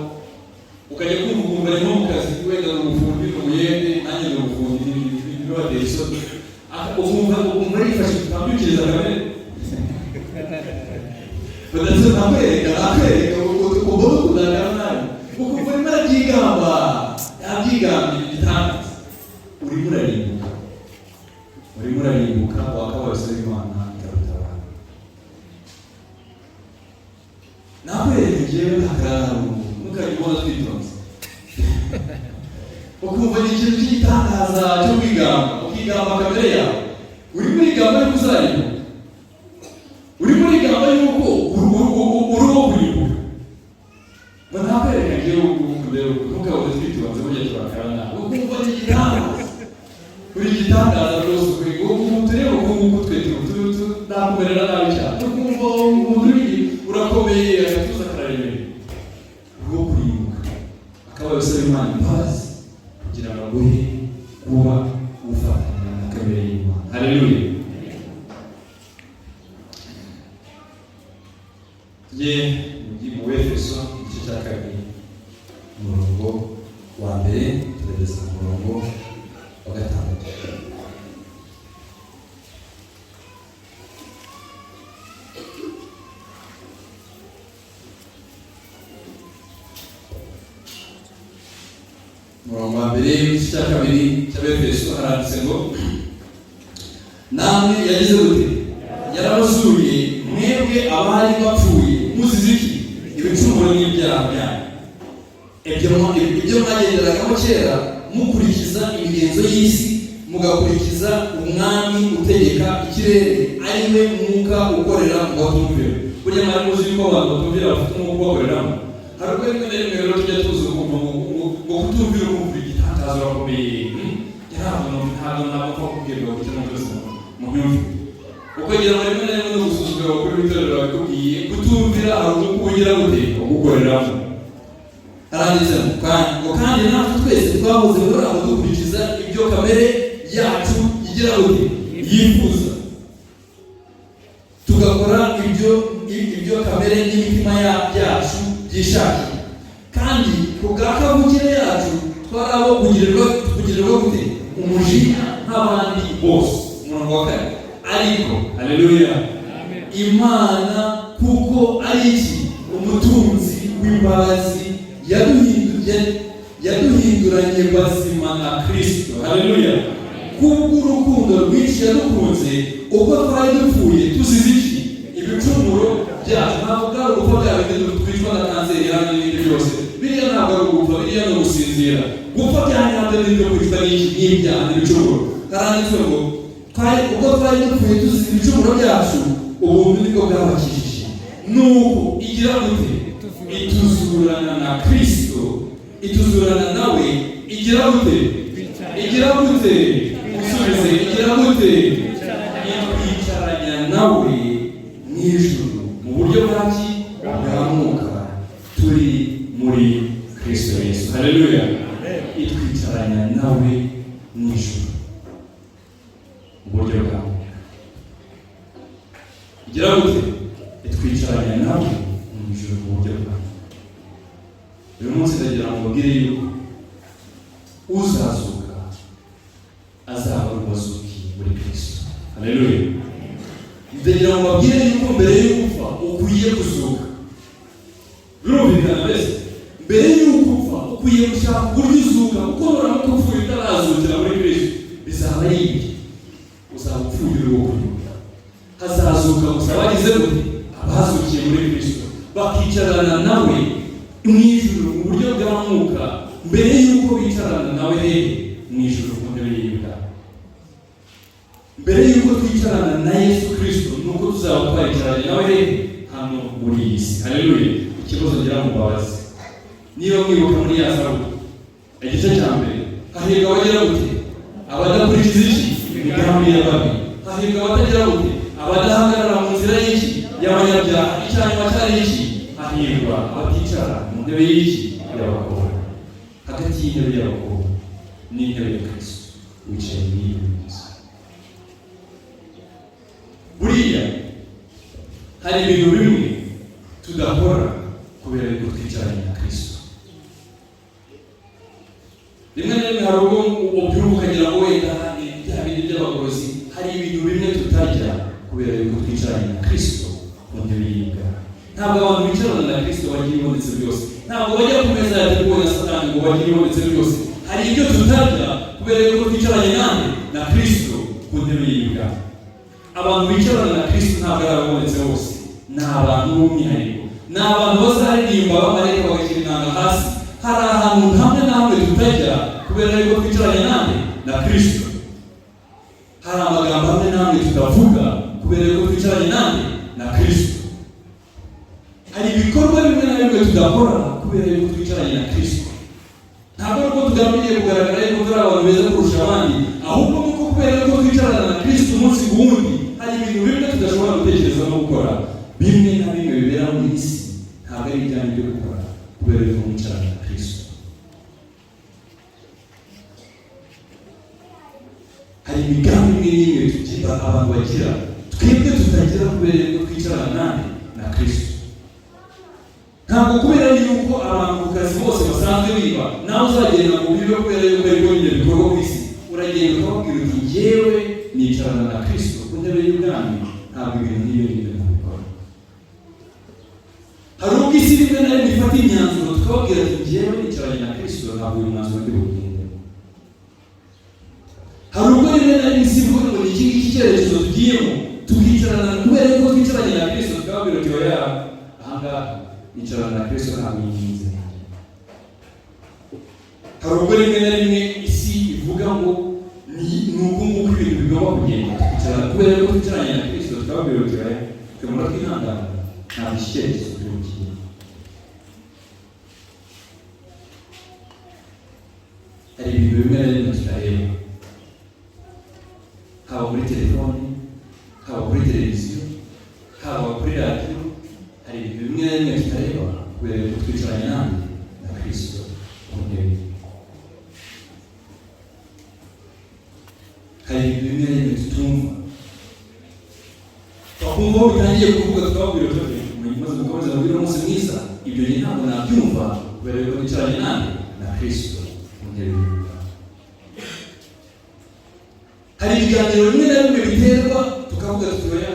ukajya kumva ukumva ari nko mu kazi, wenda ni umufundi, ni umuyede, nanjye ni umufundi, ntibibateye isoni, ukumva yifashe kutambyukiriza kamere badase nakwereka ukubona kudangana nawe, ukumva arimo arabyigamba, yabyigambye igitangaza. urimo urarimbuka wakabaye usaba Imana ikarutabara. Nakwereka njyewe ntakarara ntukajya ubona twitonze ukumva ni ikintu cy'igitangaza cyo ukigamba kamere yawe, urimo urigamba yuko uzaririmba, urimo urigamba yuko uruho kurimbuka. Ngo nakwereka njyewe ntukabone twitonze mujya turakarana, ukumva ni igitangaza, uri igitangaza rwose. Umuntu rero ukunguku twe nakumerera nabi cyane, ukumva umuntu urakomeye agatuza kararemera, urwo kurimbuka akaba yosaba Imana imbabazi kugira ngo aguhe kuba ufatanya na kamere y'Imana. Haleluya. Ye mu Efeso igice cya 2 umurongo wa 1 turageza ku murongo wa 5. Umurongo wa 1 igice cya 2 cy'Abefeso haranditse ngo, namwe yagize gute? Yarabazuye mwebwe abari bapfuye muzize iki? Ibicumuro n'ibyaha byanyu, ibyo mwagenderagamo kera mukurikiza imigenzo y'isi, mugakurikiza umwami utegeka ikirere, ari we mwuka ukorera mu batumvira. Burya mwari muzi ko abantu batumvira bafite umwuka ubakoreramo. Hari ubwo rimwe na rimwe rero tujya tuzi ukumva ngo kutumvira ukumva igitangaza urakomeye, ntabwo nabwo kubwirwa gutya mu byose mu myumvire, ukagira ngo rimwe na rimwe no gusuzugura abakuru b'itorero bakubwiye kutumvira hari umwuka ugira gute ugukoreramo. Aranditse ngo kandi natwe twese twahoze muri abo dukurikiza ibyo kamere yacu igira gute yifuza, tugakora ibyo kamere n'imitima yacu byishakiye, kandi ku bwa kavukire yacu twari abo kugirirwa gute umujinya nk'abandi bose. Umurongo wa 4. Ariko haleluya, Imana kuko ari iki? Umutunzi w'imbabazi, yaduhinduranye bazima na Kristo. Haleluya. Kubw'urukundo rwinshi yadukunze, ubwo twari dupfuye tuzize iki? Ibicumuro byacu. Ntabwo bwari ugupfa byawe twicwa na kanseri hamwe n'ibindi byose, biriya ntabwo ari ugupfa, biriya ni ugusinzira. Gupfa byanyanze n'ibyo kwicwa n'ibyaha n'ibicumuro. Haranditswe ngo ubwo twari dupfuye tuzize ibicumuro byacu, ubuntu nibwo bwabakijije, nuko igira gute? Ituzurana na Kristo, ituzurana nawe, igira gute? Igira gute? musubize igira gute itwicaranya nawe mu ijuru mu buryo bwaki bwa mwuka turi muri Kristo Yesu. Haleluya. Itwicaranya nawe mu ijuru mu buryo bwa mwuka igira gute itwicaranya nawe mu ijuru mu buryo bwa mwuka. Uyu munsi ndagira ngo mbabwire yuko uzazuka azaba ari uwazukiye muri Kristo. Haleluya. Ndagira ngo mbabwire yuko mbere yo gupfa ukwiye kuzuka. Birumvikana mbese mbere yo gupfa ukwiye gushaka uburyo uzuka, kuko nuramuka upfuye utarazukira muri Kristo bizaba ari ibi, uzaba upfuye uri wo kunyura. Hazazuka gusa bagize gute abazukiye muri Kristo bakicarana nawe mu ijuru mu buryo bwa mwuka mbere y'uko bicarana nawe mu ijuru ku ntebe y'Imana. Mbere y'uko twicarana na Yesu Kristo nuko tuzaba twicaranye nawe hano muri iyi si. Haleluya. Ikibazo ngira ngo mbabaze, niba mwibuka muri ya Zaburi igice cya mbere, hahirwa abagira gute abadakurikiza iki imigambi y'ababi, hahirwa abatagira gute abadahagarara mu nzira y'iki y'abanyabyaha, icyanyuma cyari iki hahirwa abaticara mu ntebe y'iki y'abakobwa. Hagati y'intebe y'abakobwa n'intebe ya Kristo wicaye muri iyo nzu. Buriya hari ibintu bimwe tudakora kubera yuko twicaranye na Kristo. Rimwe na rimwe hari ubwo ubyumva ukagira ngo wenda bya bindi by'abagorozi, hari ibintu bimwe tutarya kubera yuko twicaranye na Kristo ku ntebe y'Imana. Ntabwo abantu bicarana na Kristo bagira ibonetse byose, ntabwo bajya ku meza yateguwe na Satani ngo bagire ibonetse byose. Hari ibyo tutarya kubera yuko twicaranye na Kristo ku ntebe y'Imana. Abantu bicarana na Kristo ntabwo ari ababonetse bose, ni abantu b'umwihariko, ni abantu bazaririmba bamareka bagashyira inanga hasi. Hari ahantu hamwe na hamwe tutajya kubera yuko twicaranye na Kristo. Hari amagambo hamwe na hamwe tutavuga kubera yuko twicaranye na Kristo. Hari ibikorwa bimwe na bimwe tudakora kubera yuko twicaranye na Kristo. Ntabwo ari uko tugambiriye kugaragara yuko turi abantu beza kurusha abandi, ahubwo nuko kubera yuko twicarana na Kristo umunsi ku wundi hari ibintu bimwe tudashobora gutekereza no gukora. Bimwe na bimwe bibera mu isi ntabwo ari ibyanyu byo gukora kubera yuko mwicarana na Kristo. Hari imigambi imwe n'imwe tugira abantu bagira twebwe tutagira kubera yuko twicarana na Kristo. Ntabwo kubera yuko abantu ku kazi bose basanzwe biba nawe uzagenda mu bibe kubera yuko ariko nyine bikorwa ku isi, uragenda ukababwira uti njyewe nicarana na Kristo ku ntebe y'ubwami, ntabwo ibintu nk'ibyo ngibyo nabikora. Hari ubwo isi rimwe na rimwe ifata imyanzuro tukababwira ati njyewe nicaranye na Kristo, ntabwo uyu mwanzuro ndi bugende. Hari ubwo rimwe na rimwe isi ivuga ngo ni iki ngiki icyerekezo tugiyemo, tukicarana kubera yuko twicaranye na Kristo, tukababwira ati oya ahangaha nicarana na Kristo ntabwo yinze. Hari ubwo rimwe na rimwe isi ivuga ngo ni uko nguko ibintu bigomba kugenda, tukicarana kubera yuko twicaranye na Kristo, tukababwira ati oya twemura twihangana ntabwo iki cyerekezo turi bukigende. Hari ibintu bimwe na rimwe tutareba, haba muri telefone, haba kuri televiziyo, haba kuri radiyo. Hari ibintu bimwe na rimwe tutareba kubera yuko twicaranye na Kristo ku ntebe. Hari ibintu bimwe na rimwe tutumva, twakumva aho bitangiye kuvuga tukababwira tuti maze mukomeze mubwire umunsi mwiza, ibyo njye ntabwo nabyumva kubera yuko twicaranye na Kristo ku ntebe. Hari ibiganiro bimwe na bimwe biterwa tukavuga tuti oya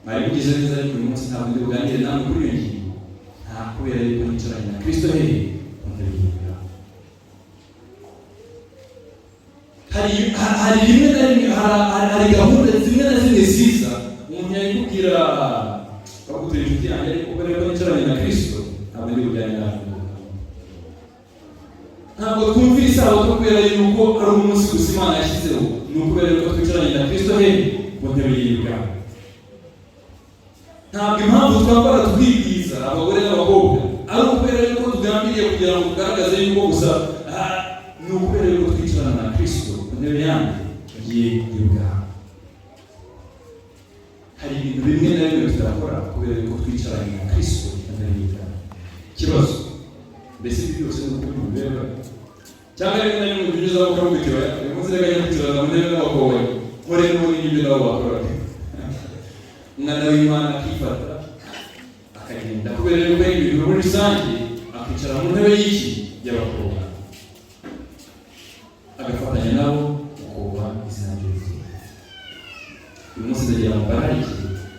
mwari mugize neza ariko uyu munsi ntabwo ndi buganire namwe kuri iyo ngingo, nta kubera yuko nicaranye na Kristo ku ntebe y'Imana. Hari rimwe na rimwe hari gahunda zimwe na zimwe ziza umuntu yayikubwira bakutera inshuti yanjye ariko kubera yuko nicaranye na Kristo ntabwo ndi buganire namwe. Ntabwo twumvira isabato kubera yuko ari umunsi gusa Imana yashyizeho, ni ukubera yuko twicaranye na Kristo ku ntebe y'Imana. Ntabwo impamvu twambara twibwiza abagore n'abakobwa ari ukubera yuko tugambiriye kugira ngo tugaragaze yuko gusa ni ukubera yuko twicarana na Kristo ku ntebe y'Imana ye y'ubwami. Hari ibintu bimwe na bimwe tudakora kubera ko twicaranye na Kristo imbere y'ubwami. Ikibazo mbese ibi byose ni uko bimubera cyangwa rimwe na rimwe tunyuzaho ukamubwira uyu munsi reka njya kwicarana mu ntebe n'abakobwa nkore n'ubundi n'ibyo nabo bakora. Umwana w'Imana akifata akagenda kubera yuko ari ibintu muri rusange, akicara mu ntebe y'iki y'abakobwa agafatanya nabo kukubaha izina ry'Uwiteka. Uyu munsi ndagira ngo bararike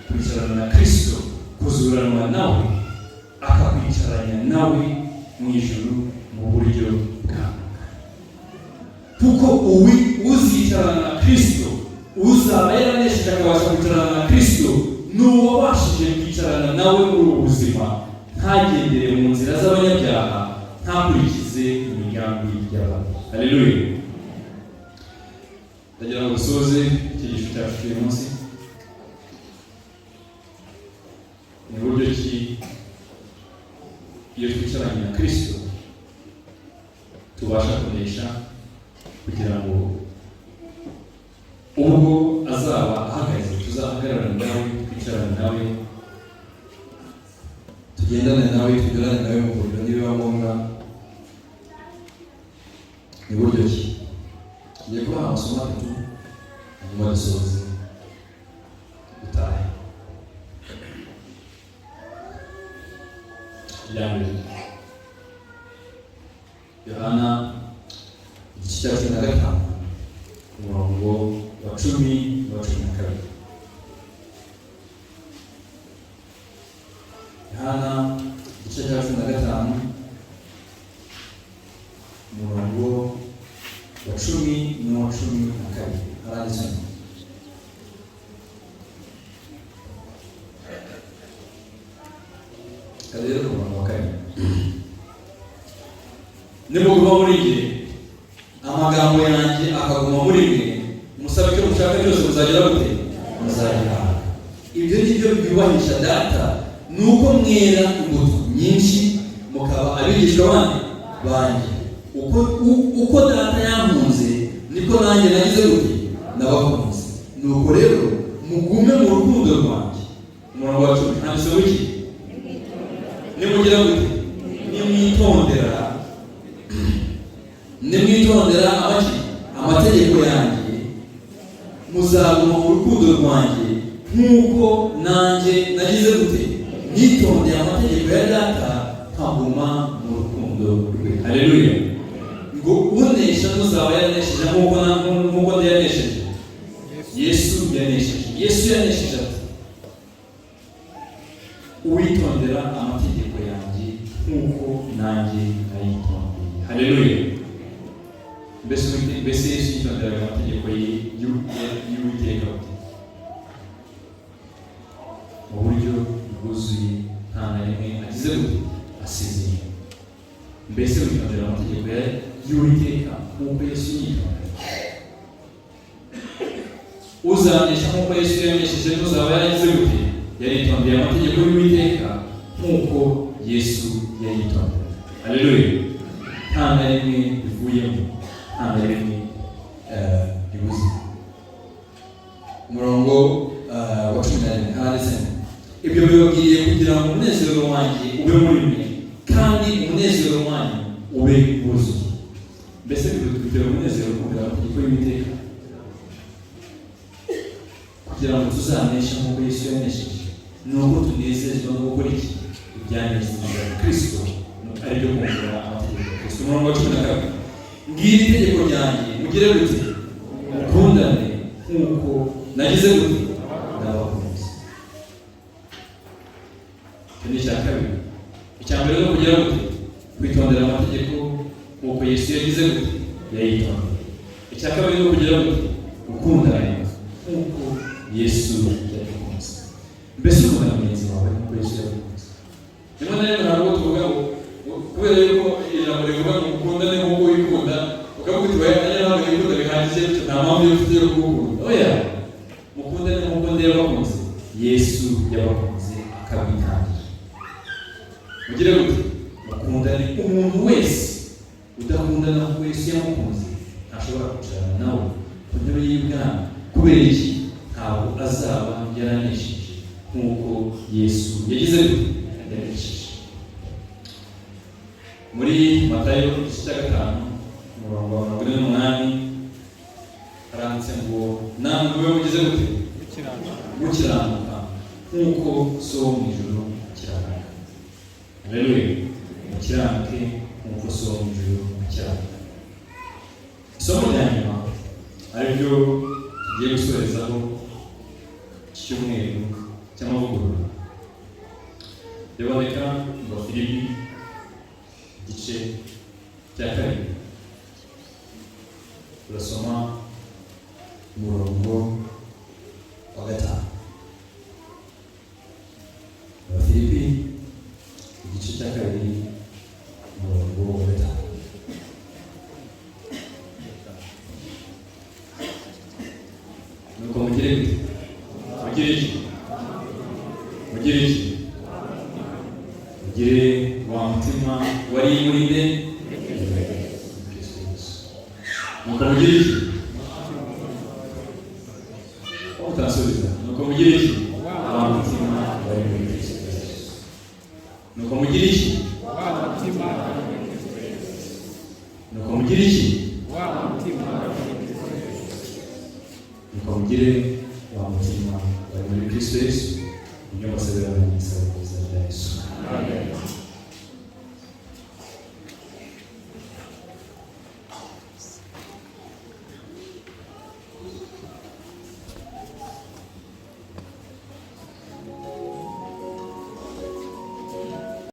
kwicarana na Kristo, kuzuranwa nawe, akakwicaranya nawe mu ijuru mu buryo bwawe. Kuko uzicarana na Kristo, uzaba yaranesheje akabasha kwicarana na Kristo, n'uwabashije kwicarana nawe muri ubu buzima, ntagendere mu nzira z'abanyabyaha, ntakurikize imigambi y'abantu. Haleluya. Ndagira ngo dusoze icyigisho cyacu cy'uyu munsi. Ni buryo ki iyo twicaranye na Kristo tubasha kunesha, kugira ngo ubwo azaba ahagaze tuzahagararane nawe, twicarane nawe, tugendane nawe, tugerane nawe mu buryo nibiba ngombwa. Ni buryo ki tugiye kubaha amasomo atatu hanyuma dusoze dutahe. Ijambo Yohana igice cya 15 umurongo wa 10 wa 12. Yohana igice cya 15 umurongo wa 10 n'uwa 12 haranditse kadero umurongo wa 4. Nimuguma muri jye, amagambo yanjye akaguma muri mwe, musabe icyo mushaka cyose muzagera gute? Muzagihabwa. Ibyo ni byo byubahisha Data, nuko mwera imbuto nyinshi mukaba abigishwa banjye. Uko Data yankunze niko nanjye nagize gute? Nabakunze. Nuko rero mugume mu rukundo rwanjye. Umurongo wa 10 handitse iki? Nimugira gute? Nimwitondera amategeko yanjye, muzaguma mu rukundo rwanjye nk'uko nanjye nagize gute? Nitondeye amategeko ya Data, nkaguma mu rukundo rwe. Haleluya. Ngo unesha muzaba yanesheje nk'uko ndi yanesheje. Yesu yanesheje. Yesu yanesheje ati uwitondera amategeko yanjye nk'uko nanjye nayitondeye. Haleluya. Mbese Yesu yitondera amategeko y'Uwiteka mu buryo bwuzuye, nta na rimwe agize gute? Asezeye. Mbese witondera amategeko y'Uwiteka nk'uko Yesu yitondera. Uzanesha nk'uko Yesu yanesheje, ntuzaba yaragize gute? Yaritondeye amategeko y'Uwiteka nk'uko Yesu yayitondera. Haleluya. Nta na rimwe bivuyemo, nta na rimwe ribuze. Umurongo wa 14 handitse ibyo bibabwiye kugira ngo umunezero wanjye ube muri mwe, kandi umunezero wanyu ube wuzuye. Mbese bidutera umunezero kumvira amategeko y'Uwiteka, kugira ngo tuzaneshe nk'uko Yesu yanesheje. Nuko tunezezwa no gukora iki? Ibyanezeza Kristo, ari byo kumvira amategeko ya Kristo. Umurongo wa 12 ngiri itegeko ryanjye, mugire gute? Mukundane nk'uko nagize gute? Nabakunze. Icyo ni icya kabiri. Icya mbere no kugira gute? Kwitondera amategeko nk'uko Yesu yagize gute? Yayitondeye. Icya kabiri no kugira gute? Gukundana nk'uko Yesu yabikunze. Mbese ukunda mugenzi wawe nk'uko Yesu yabikunze. Rimwe na rimwe ntabwo tuvuga ngo kubera yuko ijambo rivuga ngo mukundane nk'uko wikunda, ukavuga uti wayanya ntabwo yikunda bihagije, nta mpamvu yo ufite yo kugukunda. Oya, mukundane nk'uko ndi yabakunze. Yesu yabakunze akabitangira. Mugire gute? Mukundane. Umuntu wese udakundana nk'uko Yesu yamukunze ntashobora kwicarana nawe ntebe y'ubwami. Kubera iki? Ntabwo azaba yaranesheje nk'uko Yesu yagize yanesheje. Muri Matayo igice cya 5 umurongo wa 48 haranditse ngo namwe mube mugize gute? Gukiranuka nk'uko so wo mu ijuru akiranuka. Haleluya. Mukiranuke nk'uko so wo mu ijuru akiranuka. Isomo rya nyuma ariryo tugiye gusorezaho icyumweru cy'amavugurura riboneka mu Bafilipi igice cya 2. Turasoma umurongo wa 5. Abafilipi igice cya 2 umurongo wa 5. Nuko mugire wa mutima wari muri nde? Nuko mugire utasubiza. Nuko mugire wa mutima wari muri Kristo Yesu. Nuko mugire wa mutima wari muri Kristo Yesu. Nuko mugire wa mutima wari muri Kristo Yesu. Nuko mugire wa mutima wari muri Kristo Yesu. Niyo masezerano y'Imana y'Yesu. Amen.